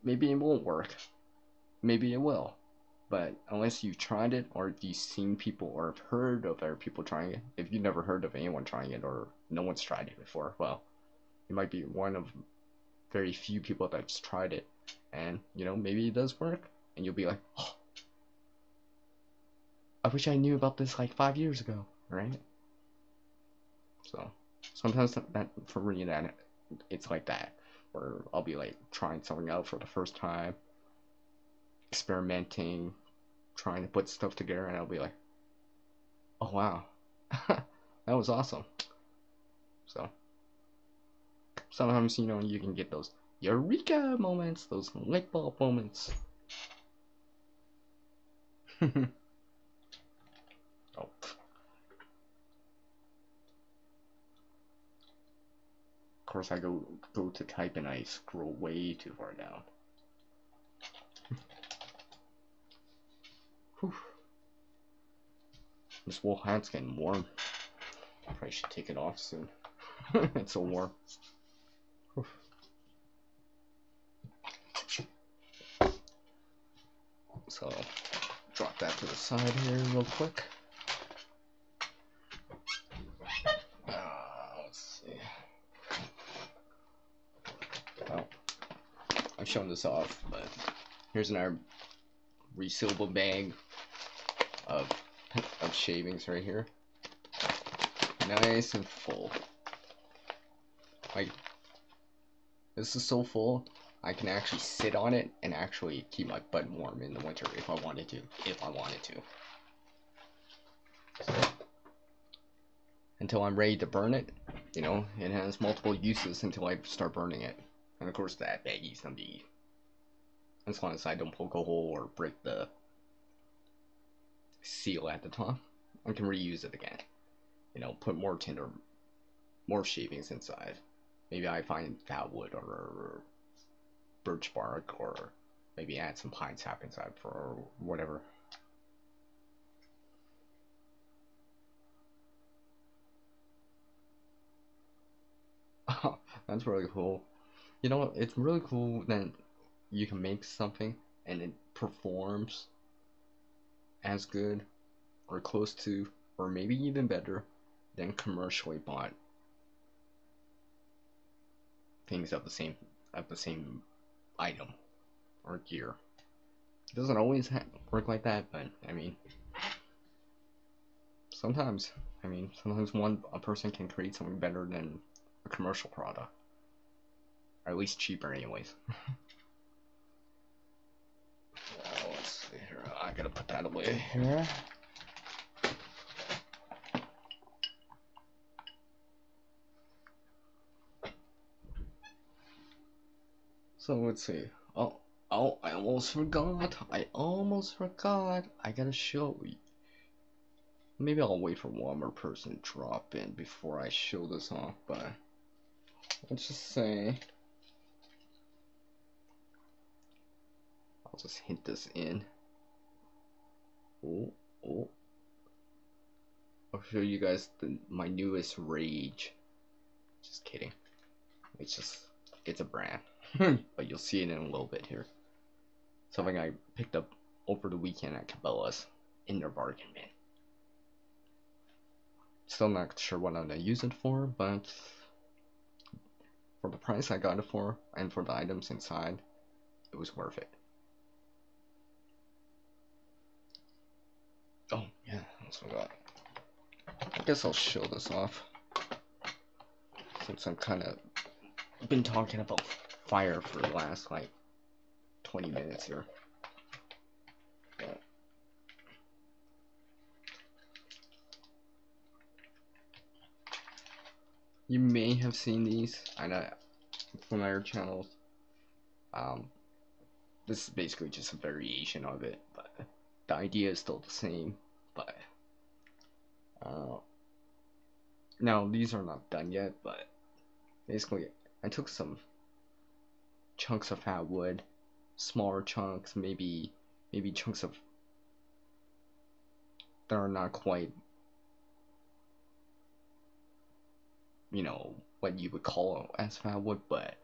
maybe it won't work. Maybe it will. But unless you've tried it, or you've seen people, or have heard of other people trying it, if you've never heard of anyone trying it, or no one's tried it before, well, you might be one of very few people that's tried it, and, you know, maybe it does work, and you'll be like, oh, I wish I knew about this like 5 years ago, right? So, sometimes that, for me, that it's like that, where I'll be like trying something out for the first time, experimenting, trying to put stuff together, and I'll be like, oh wow, that was awesome. So sometimes, you know, you can get those eureka moments, those light bulb moments. Oh. Of course, I go to type and I scroll way too far down. Whew. This wool hat's getting warm. Probably should take it off soon. It's so warm. So, drop that to the side here real quick. Let's see. Oh, I've shown this off, but here's another resealable bag of shavings right here. Nice and full. Like, this is so full, I can actually sit on it and actually keep my butt warm in the winter if I wanted to. So, until I'm ready to burn it, you know, it has multiple uses until I start burning it. And of course that baggie's gonna be, as long as I don't poke a hole or break the seal at the top, I can reuse it again. You know, put more tinder, more shavings inside. Maybe I find fat wood or birch bark, or maybe add some pine sap inside for whatever. That's really cool. You know, it's really cool that you can make something and it performs as good or close to, or maybe even better than commercially bought things of the same item or gear. It doesn't always work like that, but I mean, sometimes a person can create something better than a commercial product, or at least cheaper anyways. Let's see here. I gotta put that away here. So let's see. Oh, I almost forgot. I gotta show you. Maybe I'll wait for one more person to drop in before I show this off, but let's just say I'll just hint this in. Oh. I'll show you guys my newest rage. Just kidding. It's a brand. But you'll see it in a little bit here. Something I picked up over the weekend at Cabela's in their bargain bin. Still not sure what I'm gonna use it for, but for the price I got it for, and for the items inside, it was worth it. Oh yeah, that's what I got. I guess I'll show this off, since I'm kind of been talking about fire for the last like 20 minutes here. You may have seen these, I know, from other channels. This is basically just a variation of it, but the idea is still the same. But now these are not done yet, but basically I took some chunks of fat wood, smaller chunks, maybe chunks of that are not quite, you know, what you would call as fat wood, but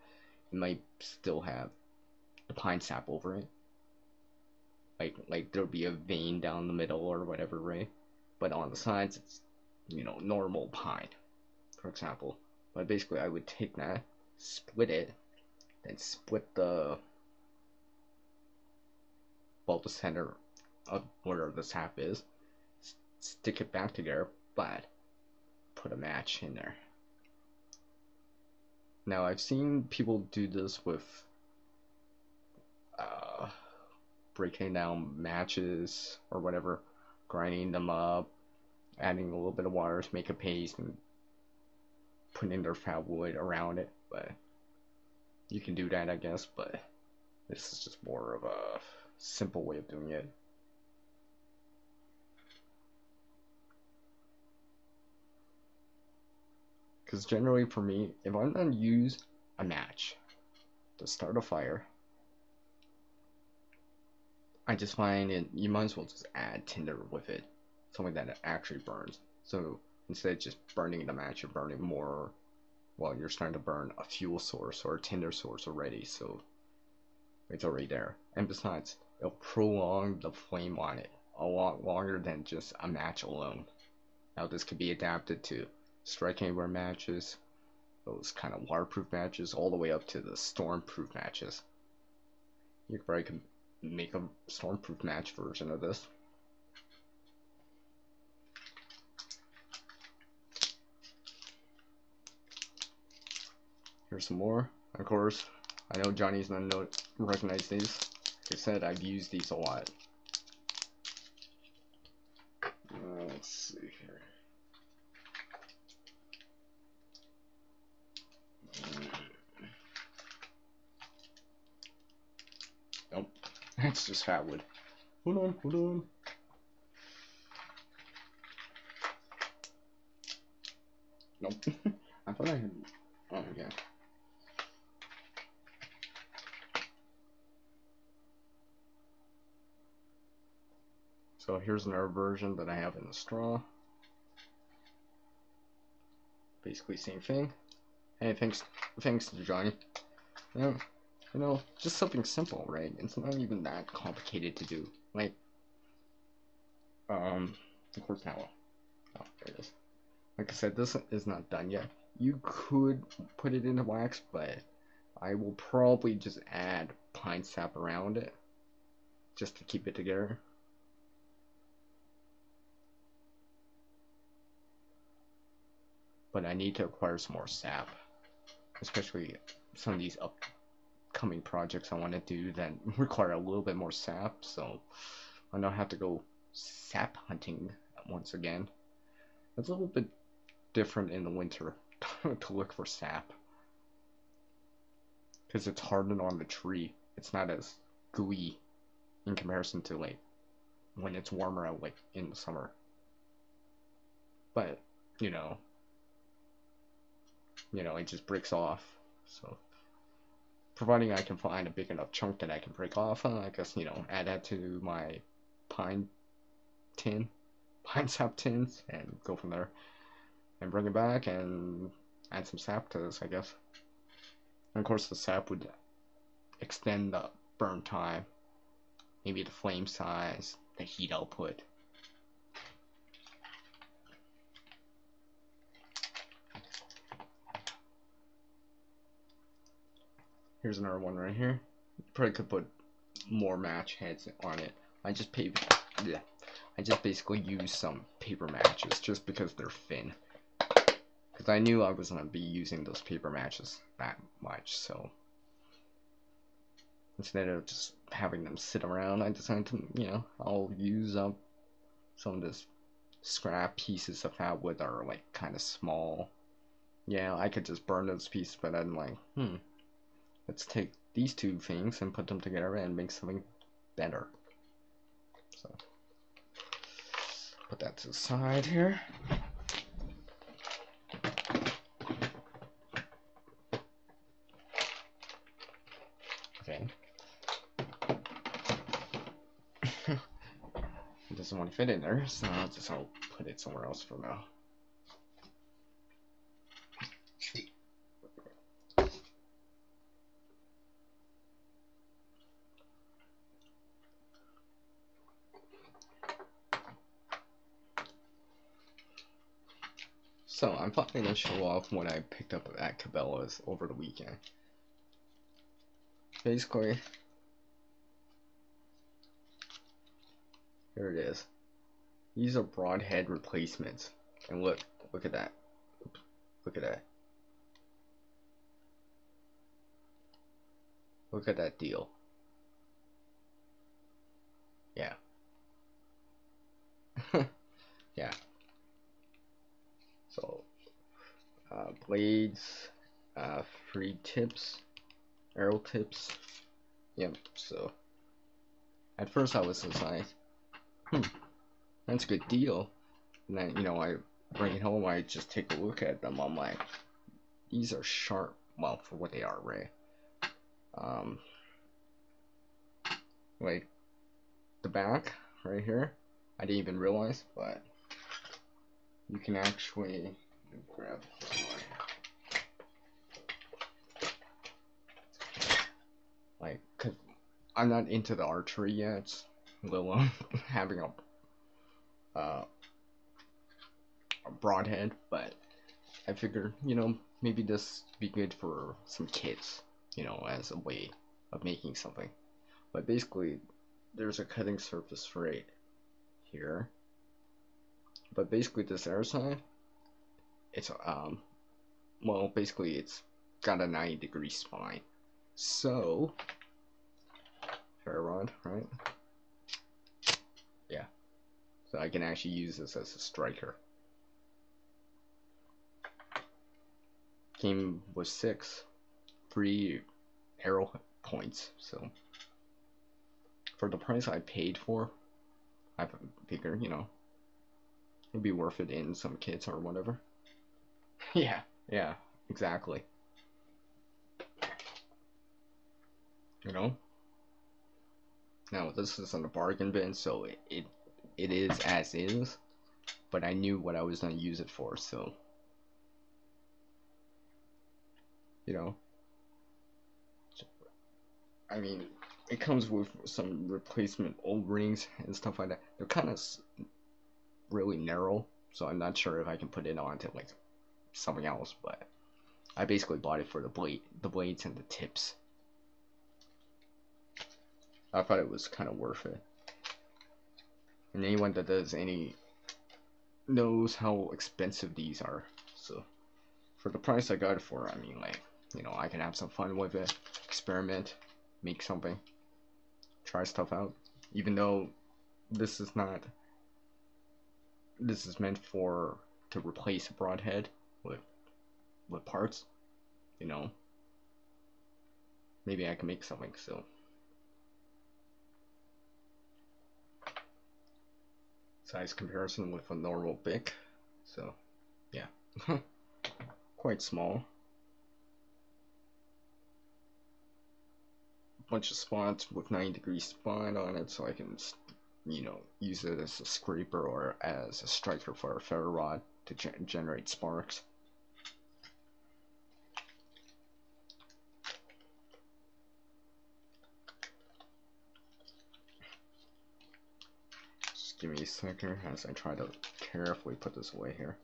it might still have the pine sap over it. Like there'll be a vein down the middle or whatever, right? But on the sides it's, you know, normal pine, for example. But basically I would take that, split it, then split the center of where the sap is, stick it back together, but put a match in there. Now I've seen people do this with breaking down matches or whatever, grinding them up, adding a little bit of water to make a paste, and putting their fat wood around it. But you can do that, I guess, but this is just more of a simple way of doing it. Because generally for me, if I'm going to use a match to start a fire, I just find it, you might as well just add tinder with it. something that actually burns. So instead of just burning the match, you're burning more. Well, you're starting to burn a fuel source or a tinder source already, so it's already there. And besides, it'll prolong the flame on it a lot longer than just a match alone. Now this could be adapted to strike anywhere matches, those kind of waterproof matches, all the way up to the stormproof matches. You probably could make a stormproof match version of this. Here's some more. Of course, I know Johnny's gonna recognize these. Like I said, I've used these a lot. Let's see here. Nope, that's just fat wood. Hold on, hold on. Nope. I thought I had. Oh, yeah. So here's another version that I have in the straw. Basically same thing. Hey, thanks to Johnny. Yeah, you know, just something simple, right? It's not even that complicated to do. Like, of course now. Oh, there it is. Like I said, this is not done yet. You could put it into wax, but I will probably just add pine sap around it, just to keep it together. But I need to acquire some more sap, especially some of these upcoming projects I want to do that require a little bit more sap, so I don't have to go sap hunting once again. It's a little bit different in the winter to look for sap, because it's hardened on the tree. It's not as gooey in comparison to like when it's warmer out, like in the summer. But you know, it just breaks off. So providing I can find a big enough chunk that I can break off, I guess, add that to my pine sap tins, and go from there. And bring it back and add some sap to this, I guess. And of course the sap would extend the burn time, maybe the flame size, the heat output. Here's another one right here. Probably could put more match heads on it. I just basically used some paper matches just because they're thin. Because I knew I was going to be using those paper matches that much, so instead of just having them sit around, I decided to, I'll use up some of this scrap pieces of fat wood that are like kind of small. Yeah, I could just burn those pieces, but I'm like, let's take these two things and put them together and make something better. So put that to the side here. Okay. It doesn't want to fit in there, so I'll put it somewhere else for now. So I'm probably going to show off what I picked up at Cabela's over the weekend. Basically, here it is. These are broadhead replacements. And look at that. Oops, look at that. Look at that deal. Yeah. Yeah. So, blades, free tips, arrow tips. Yep, so at first I was just like, that's a good deal. And then, I bring it home, I just take a look at them. I'm like, these are sharp. Well, for what they are, right? Like the back right here, I didn't even realize, but you can actually grab like, cause I'm not into the archery yet, let alone having a broadhead, but I figured, maybe this be good for some kids, as a way of making something. But basically, there's a cutting surface right here. But basically, this air side, it's well, basically it's got a 90-degree spine. So, ferro rod, right? Yeah. So I can actually use this as a striker. Game was 6, 3 arrow points. So for the price I paid for, I figured, it'd be worth it in some kits or whatever. Yeah, yeah, exactly. Now this isn't a bargain bin, so it is as is, but I knew what I was gonna use it for, so you know, I mean, it comes with some replacement O-rings and stuff like that. They're kind of really narrow, so I'm not sure if I can put it onto like something else, but I basically bought it for the blades and the tips. I thought it was kind of worth it. And anyone that does any knows how expensive these are. So for the price I got it for, I mean, like, I can have some fun with it, experiment, make something, try stuff out. Even though this is meant to replace a broadhead with parts, maybe I can make something. So size comparison with a normal Bic. So yeah, quite small. Bunch of spots with 90-degree spine on it, so I can, use it as a scraper or as a striker for a ferro rod to generate sparks. Just give me a second as I try to carefully put this away here.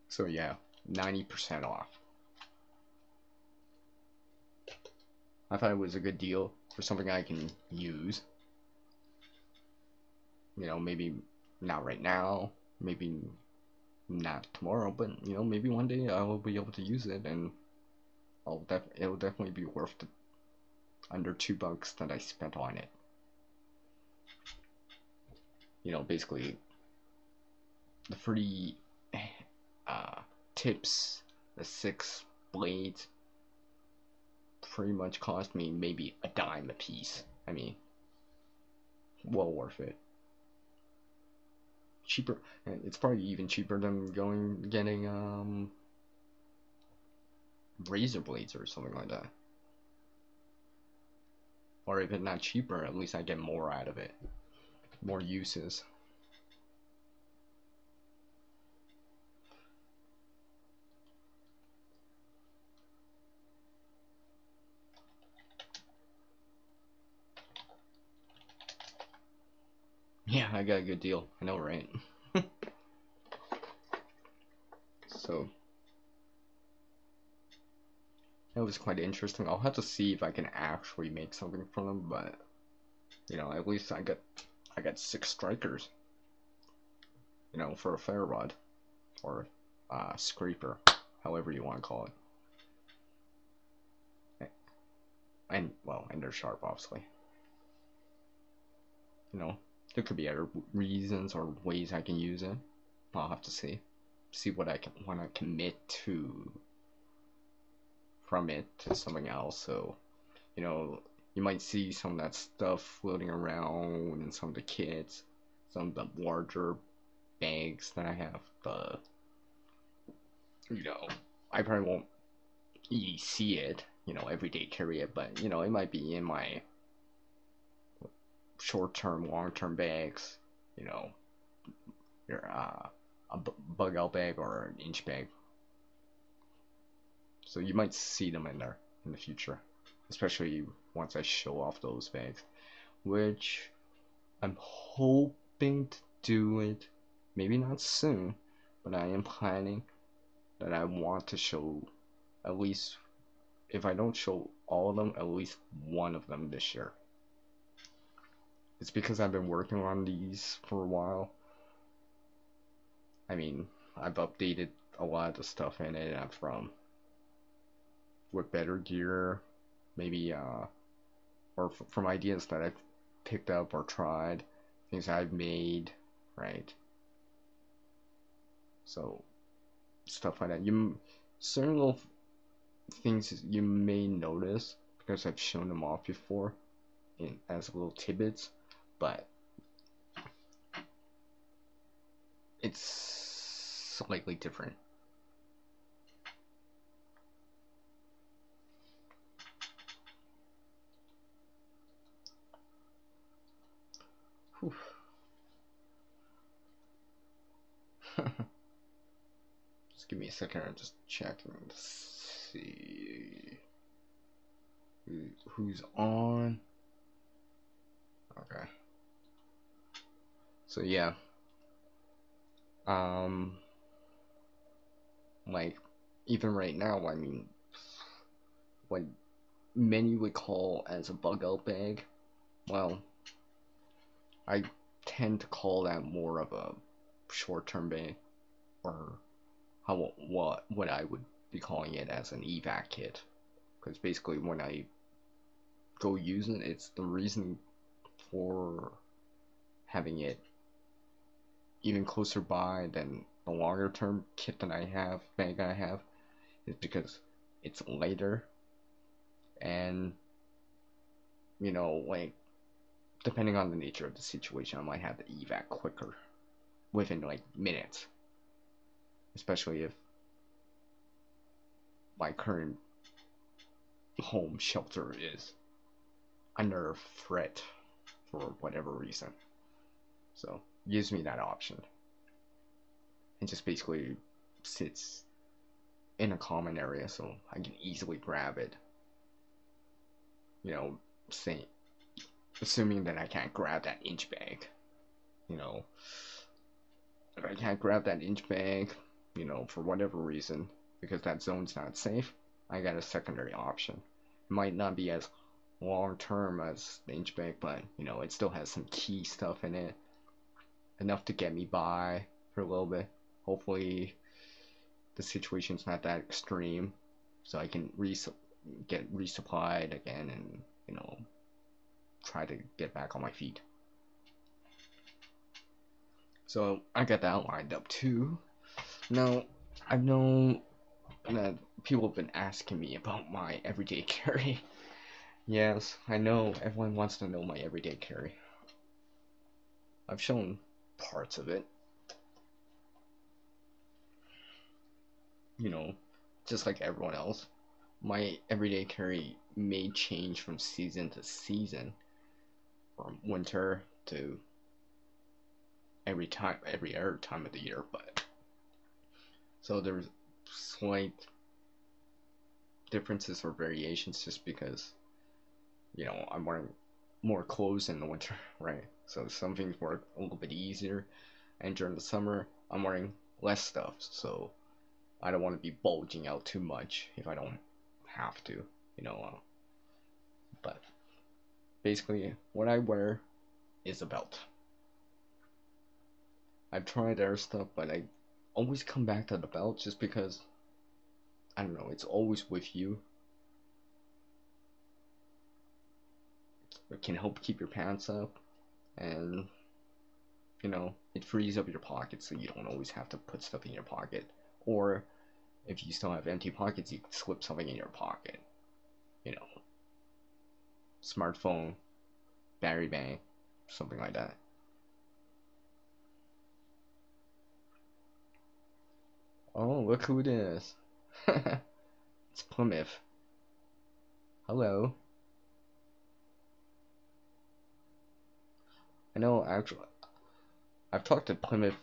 So yeah, 90% off. I thought it was a good deal for something I can use. Maybe not right now, maybe not tomorrow, but maybe one day I will be able to use it, and it'll definitely be worth the under $2 that I spent on it. Basically the free tips, the 6 blades, pretty much cost me maybe a dime a piece. I mean, well worth it. Cheaper. It's probably even cheaper than getting razor blades or something like that. Or if it's not cheaper, at least I get more out of it. More uses. Yeah, I got a good deal. I know, right? So that was quite interesting. I'll have to see if I can actually make something from them, but at least I got 6 strikers. For a ferro rod or scraper, however you want to call it. And they're sharp, obviously. There could be other reasons or ways I can use it. I'll have to see what I want to commit to from it to something else. So, you might see some of that stuff floating around in some of the kits, some of the larger bags that I have. I probably won't see it everyday carry it, but it might be in my short-term, long-term bags. You know, your bug out bag or an inch bag. So you might see them in there in the future, especially once I show off those bags, which I'm hoping to do it. Maybe not soon, but I am planning that I want to show at least, if I don't show all of them, at least one of them this year. It's because I've been working on these for a while. I mean, I've updated a lot of the stuff in it from with better gear, maybe or from ideas that I've picked up or tried, things I've made, right? So stuff like that. Certain little things you may notice because I've shown them off before in as little tidbits, but it's slightly different. Whew. Just give me a second. I'm just checking to see who's on. Okay. So yeah. Like even right now, I mean, what many would call as a bug out bag, well, I tend to call that more of a short-term bag, or what I would be calling it as an evac kit, because basically when I go use it, it's the reason for having it even closer by than the longer term kit that bag I have, is because it's lighter and like depending on the nature of the situation, I might have the evac quicker within like minutes, especially if my current home shelter is under threat for whatever reason. So it gives me that option. And just basically sits in a common area so I can easily grab it. Say assuming that I can't grab that inch bag. If I can't grab that inch bag, for whatever reason, because that zone's not safe, I got a secondary option. It might not be as long term as the inch bag, but it still has some key stuff in it, enough to get me by for a little bit. Hopefully the situation's not that extreme, so I can get resupplied again and try to get back on my feet. So I got that lined up too. Now I know that people have been asking me about my everyday carry. Yes, I know everyone wants to know my everyday carry. I've shown parts of it. Just like everyone else, my everyday carry may change from season to season, from winter to every other time of the year, but so there's slight differences or variations just because I'm wearing more clothes in the winter, right? So some things work a little bit easier, and during the summer I'm wearing less stuff, so I don't want to be bulging out too much if I don't have to, but basically what I wear is a belt. I've tried other stuff, but I always come back to the belt just because, I don't know, it's always with you. It can help keep your pants up, and it frees up your pockets so you don't always have to put stuff in your pocket. Or if you still have empty pockets, you can slip something in your pocket. Smartphone, battery bank, something like that. Oh, look who it is. It's Plymouth. Hello. I know actually I've talked to Plymouth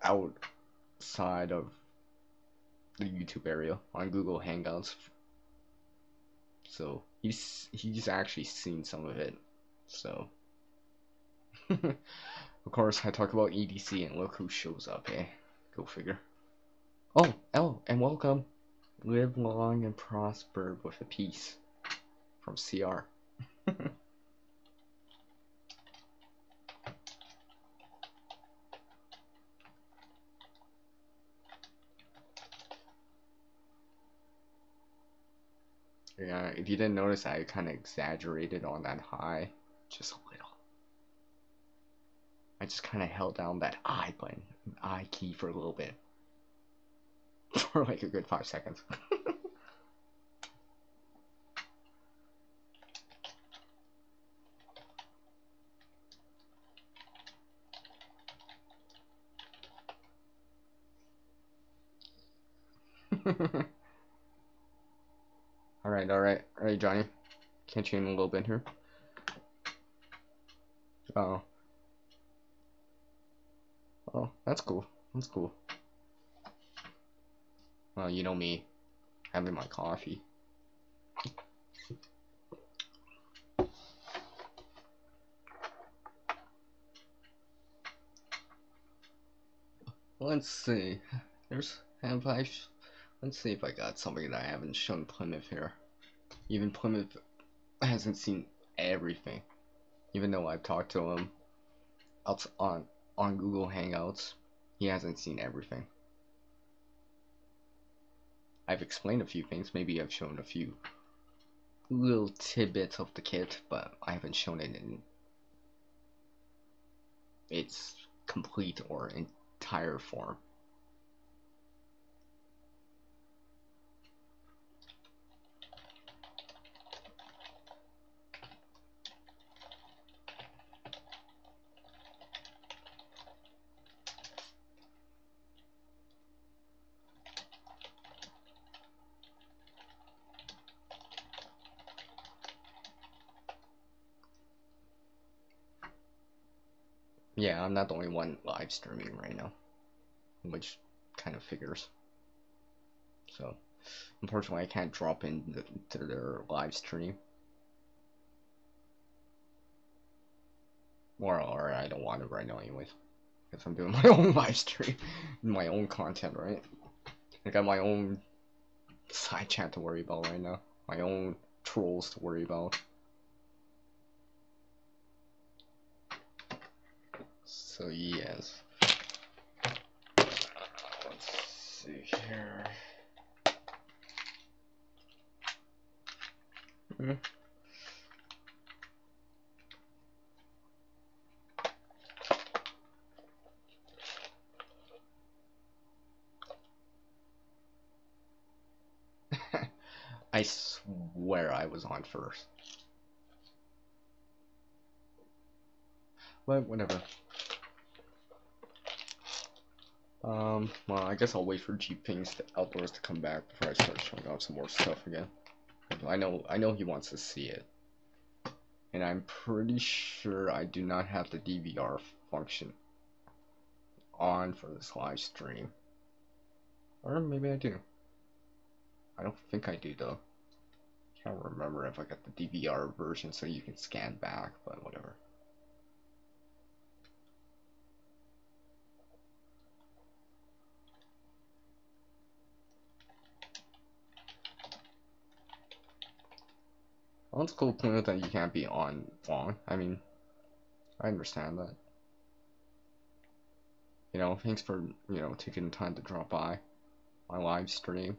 outside of the YouTube area on Google Hangouts, so he's actually seen some of it. So of course I talk about EDC and look who shows up, eh? Go figure. Oh, and welcome. Live long and prosper with a peace from CR. Yeah, if you didn't notice, I kind of exaggerated on that high, just a little. I just kind of held down that I button, I key for a little bit, for like a good 5 seconds. Alright, Johnny. Can't you in a little bit here? Oh. Oh, that's cool. That's cool. Well, you know me, having my coffee. Let's see. Let's see if I got something that I haven't shown Plymouth here. Even Plymouth hasn't seen everything. Even though I've talked to him out on Google Hangouts, he hasn't seen everything. I've explained a few things, maybe I've shown a few little tidbits of the kit, but I haven't shown it in its complete or entire form. Yeah, I'm not the only one live streaming right now, which kind of figures. So, unfortunately, I can't drop into their live stream. Or I don't want to right now anyways. Because I'm doing my own live stream, my own content, right? I got my own side chat to worry about right now. My own trolls to worry about. So yes. Let's see here. I swear I was on first. But whatever. Well, I guess I'll wait for G-Ping's Outdoors to come back before I start showing off some more stuff again. I know he wants to see it. And I'm pretty sure I do not have the DVR function on for this live stream. Or maybe I do. I don't think I do though. Can't remember if I got the DVR version so you can scan back, but whatever. Well, it's cool point that you can't be on long. I mean, I understand that. You know, thanks for, taking the time to drop by my live stream.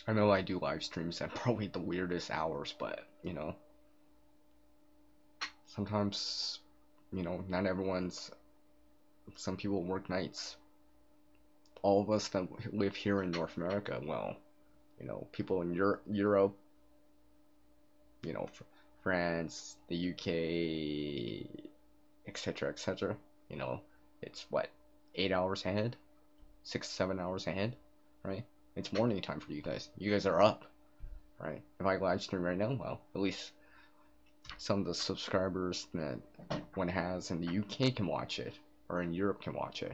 I know I do live streams at probably the weirdest hours, but, sometimes, not everyone's, some people work nights. All of us that live here in North America, well, people in Europe, France, the UK, etc., etc. It's what, 8 hours ahead, 6, 7 hours ahead, right? It's morning time for you guys. You guys are up, right? If I live stream right now, well, at least some of the subscribers that one has in the UK can watch it, or in Europe can watch it.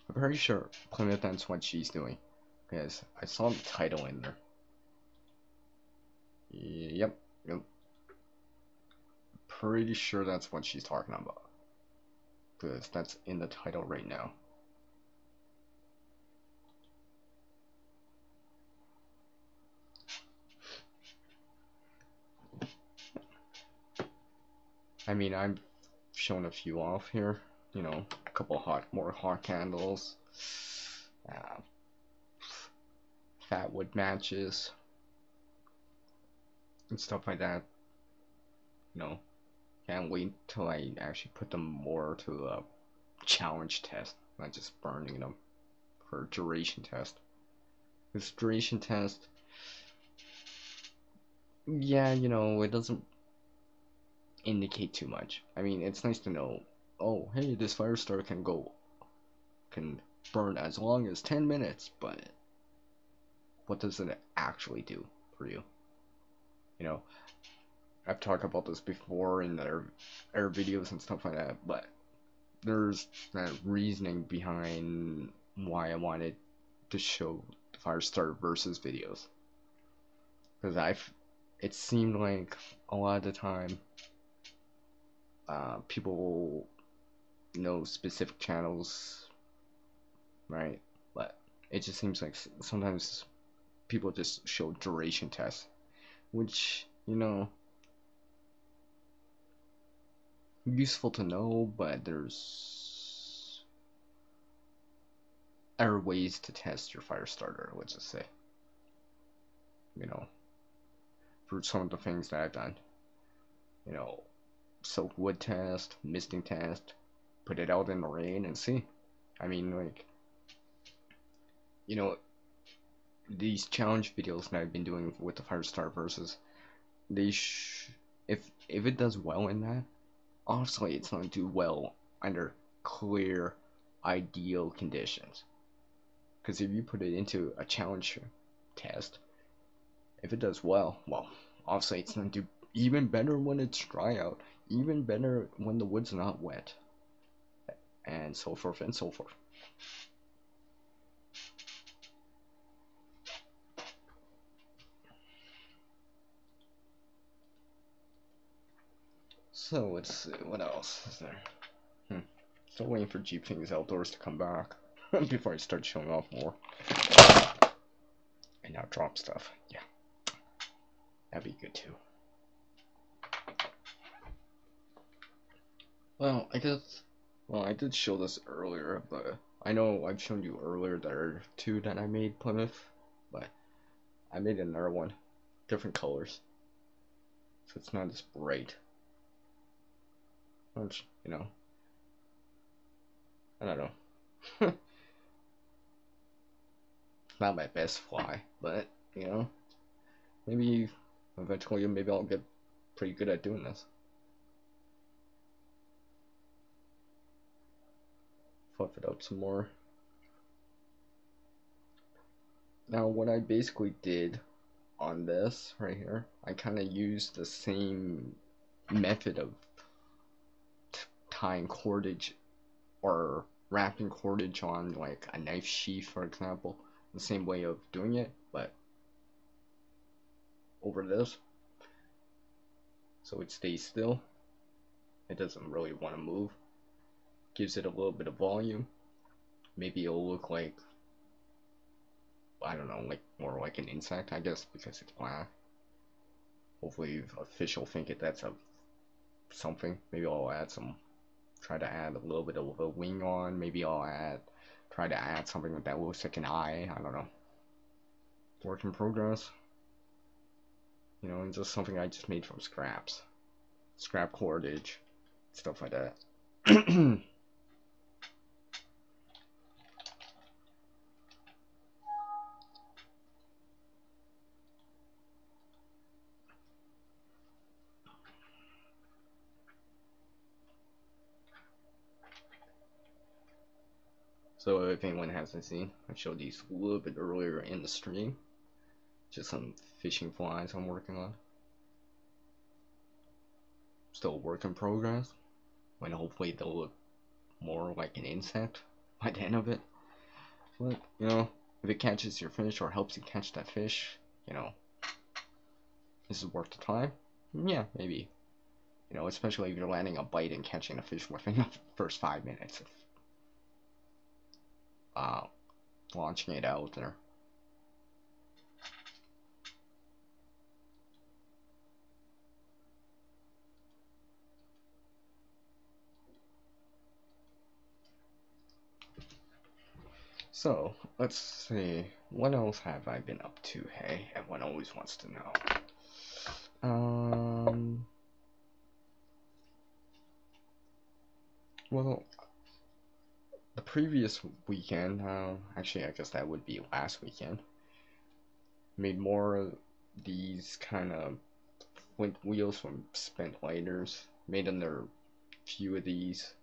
I'm pretty sure Plymouth, that's what she's doing, because I saw the title in there. Yep. Pretty sure that's what she's talking about, because that's in the title right now. I mean, I've shown a few off here, you know, a couple more hot candles, fat wood matches, and stuff like that. You know, can't wait till I actually put them more to a challenge test, not just burning them for a duration test. This duration test, yeah, you know, it doesn't indicate too much. I mean, it's nice to know, oh, hey, this fire starter can burn as long as 10 minutes, but what does it actually do for you? You know, I've talked about this before in other videos and stuff like that, but there's that reasoning behind why I wanted to show the fire starter versus videos. Because it seemed like a lot of the time, people know specific channels, right? But it just seems like sometimes people just show duration tests, which, you know, useful to know, but there's other ways to test your fire starter, let's just say. You know, for some of the things that I've done, you know, soak wood test, misting test, put it out in the rain and see. I mean, like, you know, these challenge videos that I've been doing with the fire starter versus, if it does well in that, obviously it's going to do well under clear, ideal conditions. Because if you put it into a challenge test, if it does well, obviously it's going to do even better when it's dry out, even better when the wood's not wet, and so forth and so forth. So let's see, what else is there? Still waiting for Jeep Things Outdoors to come back before I start showing off more. And now drop stuff. Yeah, that'd be good too. Well, I did show this earlier, but I know I've shown you earlier there are two that I made Plymouth, but I made another one, different colors, so it's not as bright. Which, you know, I don't know. Not my best fly, but, you know, maybe eventually maybe I'll get pretty good at doing this. Fluff it up some more. Now what I basically did on this right here, I kind of used the same method of tying cordage or wrapping cordage on like a knife sheath, for example. The same way of doing it, but over this, so it stays still. It doesn't really want to move. Gives it a little bit of volume. Maybe it'll look like, I don't know, like more like an insect, I guess, because it's black. Hopefully official think that's a something. Maybe I'll add some, try to add a little bit of a wing on. Maybe I'll try to add something that looks like an eye. I don't know. Work in progress. You know, and just something I just made from scraps. Scrap cordage, stuff like that. So if anyone hasn't seen, I showed these a little bit earlier in the stream. Just some fishing flies I'm working on. Still a work in progress. When hopefully they'll look more like an insect by the end of it. But, you know, if it catches your fish or helps you catch that fish, you know, this is worth the time. Yeah, maybe. You know, especially if you're landing a bite and catching a fish within the first 5 minutes of launching it out there. So, let's see, what else have I been up to, hey? Everyone always wants to know. Well, the previous weekend, actually I guess that would be last weekend, made more of these kind of flint wheels from spent lighters. Made another few of these.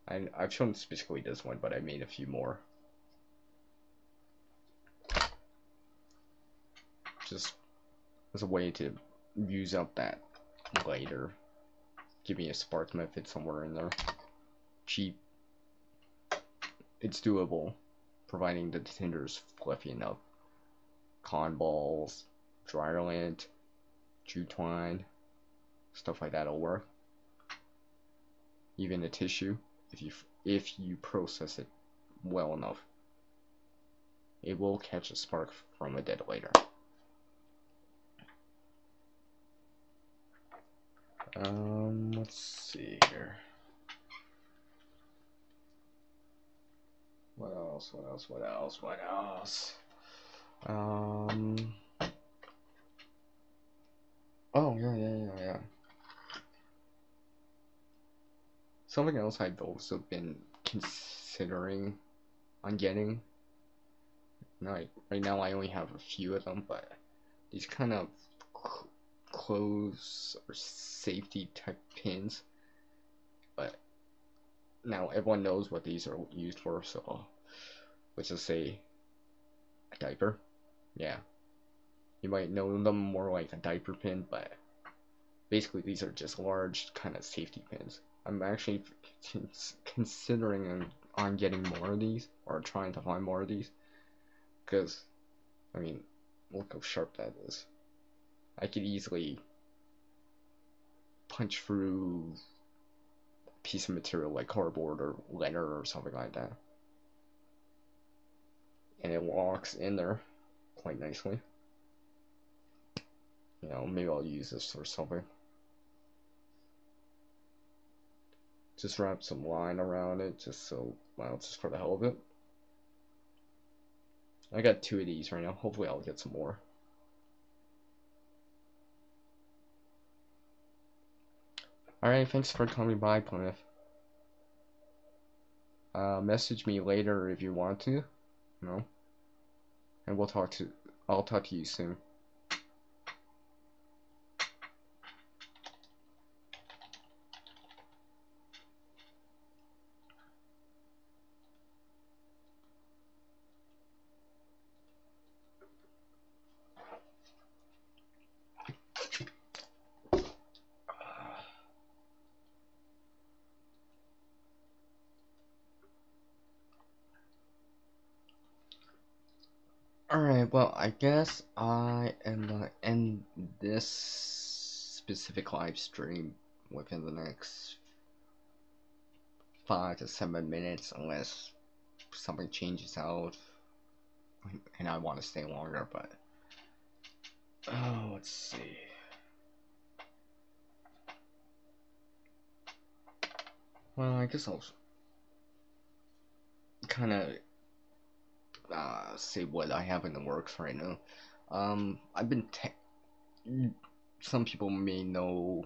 I've shown specifically this one, but I made a few more. Just as a way to use up that lighter. Give me a spark method somewhere in there. Cheap. It's doable, providing the tinder is fluffy enough. Cotton balls, dryer lint, jute twine, stuff like that'll work. Even the tissue, if you process it well enough, it will catch a spark from a dead lighter. Let's see here. What else? Oh, yeah. Something else I've also been considering on getting. Right now I only have a few of them, but these kind of close or safety type pins. But now everyone knows what these are used for, so let's just say a diaper. Yeah, you might know them more like a diaper pin, but basically these are just large kind of safety pins. I'm actually considering on getting more of these, or trying to find more of these, because I mean, look how sharp that is. I could easily punch through a piece of material like cardboard or leather or something like that, and it locks in there quite nicely. You know, maybe I'll use this for something. Just wrap some line around it, just so, well, just for the hell of it. I got 2 of these right now. Hopefully I'll get some more. Alright, thanks for coming by, Plymouth. Message me later if you want to, you know, and I'll talk to you soon. Alright, well, I guess I am gonna end this specific live stream within the next 5 to 7 minutes, unless something changes out and I want to stay longer, but let's see. Well, I guess I'll kind of say what I have in the works right now. I've been some people may know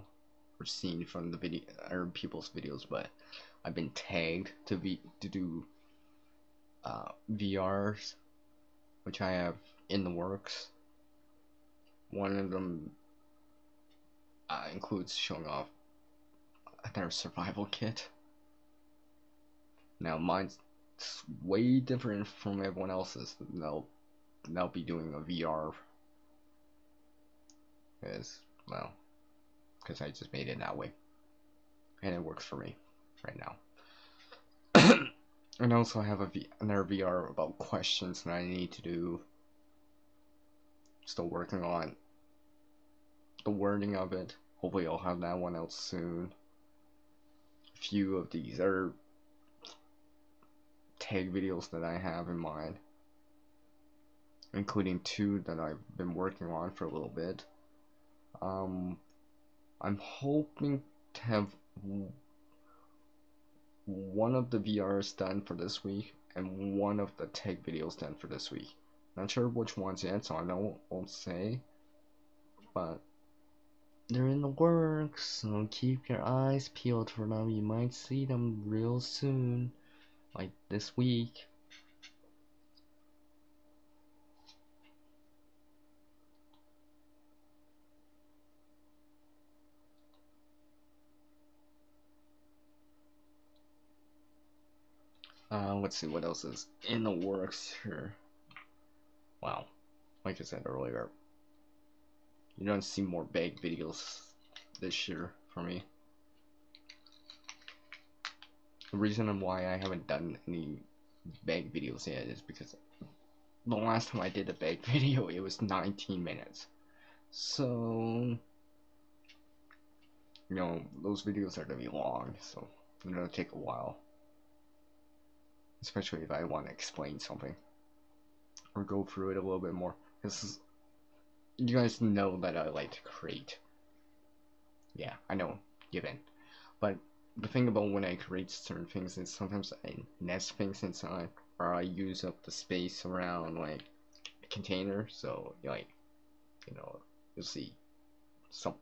or seen from the video or people's videos, but I've been tagged to do VRs, which I have in the works. One of them includes showing off their survival kit. Now mine's it's way different from everyone else's. They'll be doing a VR, because, well, because I just made it that way, and it works for me right now. And also I have another VR about questions that I need to do. Still working on the wording of it. Hopefully I'll have that one out soon. A few of these are tag videos that I have in mind, including 2 that I've been working on for a little bit. I'm hoping to have one of the VRs done for this week and one of the tech videos done for this week. Not sure which ones yet, so I won't say, but they're in the works, so keep your eyes peeled for them. You might see them real soon, like this week. Let's see what else is in the works here. Wow, like I said earlier, you're gonna see more bag videos this year for me. The reason why I haven't done any bag videos yet is because the last time I did a bag video, it was 19 minutes. So, you know, those videos are gonna be long, so they're gonna take a while. Especially if I want to explain something or go through it a little bit more. Because you guys know that I like to create. Yeah, I know, given. But the thing about when I create certain things is sometimes I nest things inside, or I use up the space around like a container. So like, you know, you'll see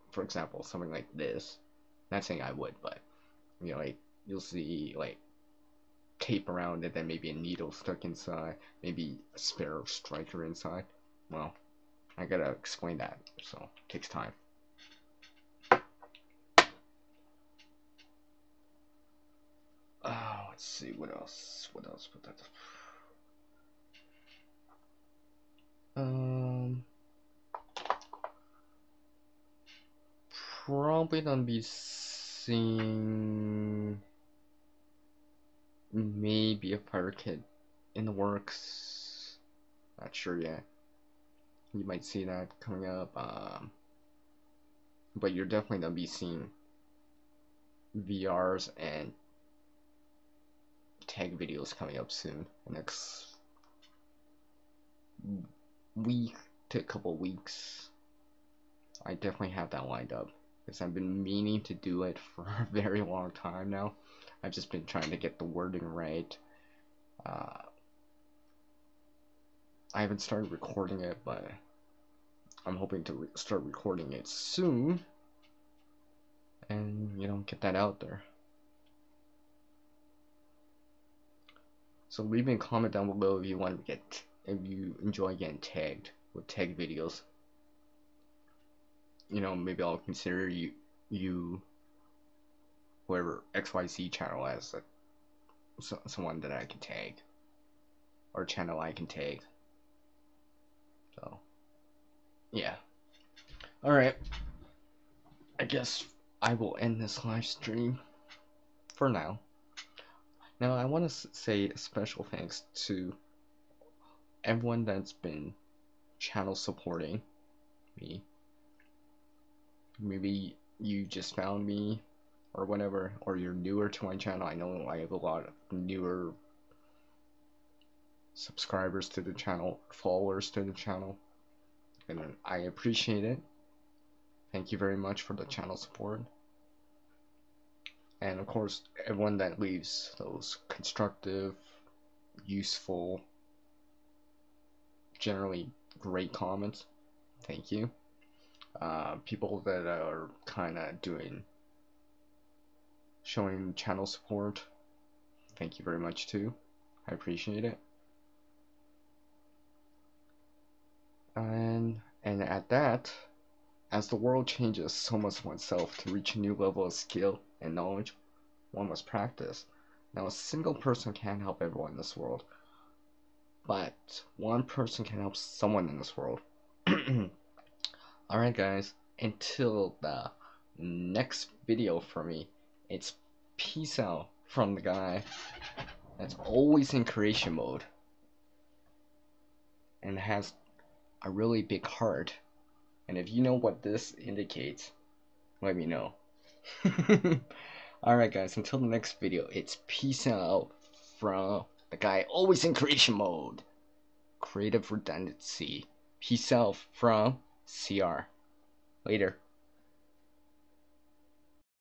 for example, something like this. Not saying I would, but you know, like you'll see like tape around it, then maybe a needle stuck inside, maybe a spare striker inside. Well, I gotta explain that, so it takes time. Let's see, what else? Probably gonna be seeing maybe a fire kit in the works. Not sure yet. You might see that coming up. But you're definitely gonna be seeing VRs and tag videos coming up soon. The next week to a couple weeks. I definitely have that lined up, because I've been meaning to do it for a very long time now. I've just been trying to get the wording right. I haven't started recording it, but I'm hoping to start recording it soon, and you know, get that out there. So leave me a comment down below if you want to if you enjoy getting tagged with tag videos. You know, maybe I'll consider you whoever XYZ channel as someone that I can tag, or channel I can tag. So yeah. Alright, I guess I will end this live stream for now. Now I want to say a special thanks to everyone that's been channel supporting me. Maybe you just found me or whatever, or you're newer to my channel. I know I have a lot of newer subscribers to the channel, followers to the channel, and I appreciate it. Thank you very much for the channel support. And of course, everyone that leaves those constructive, useful, generally great comments, thank you. People that are kind of showing channel support, thank you very much too. I appreciate it. And at that, as the world changes, so must oneself. To reach a new level of skill and knowledge, one must practice. Now, a single person can't help everyone in this world, but one person can help someone in this world. Alright, guys, until the next video for me, it's peace out from the guy that's always in creation mode and has a really big heart. And if you know what this indicates, let me know. Alright, guys, until the next video, it's peace out from the guy always in creation mode. Creative redundancy. Peace out from CR. Later.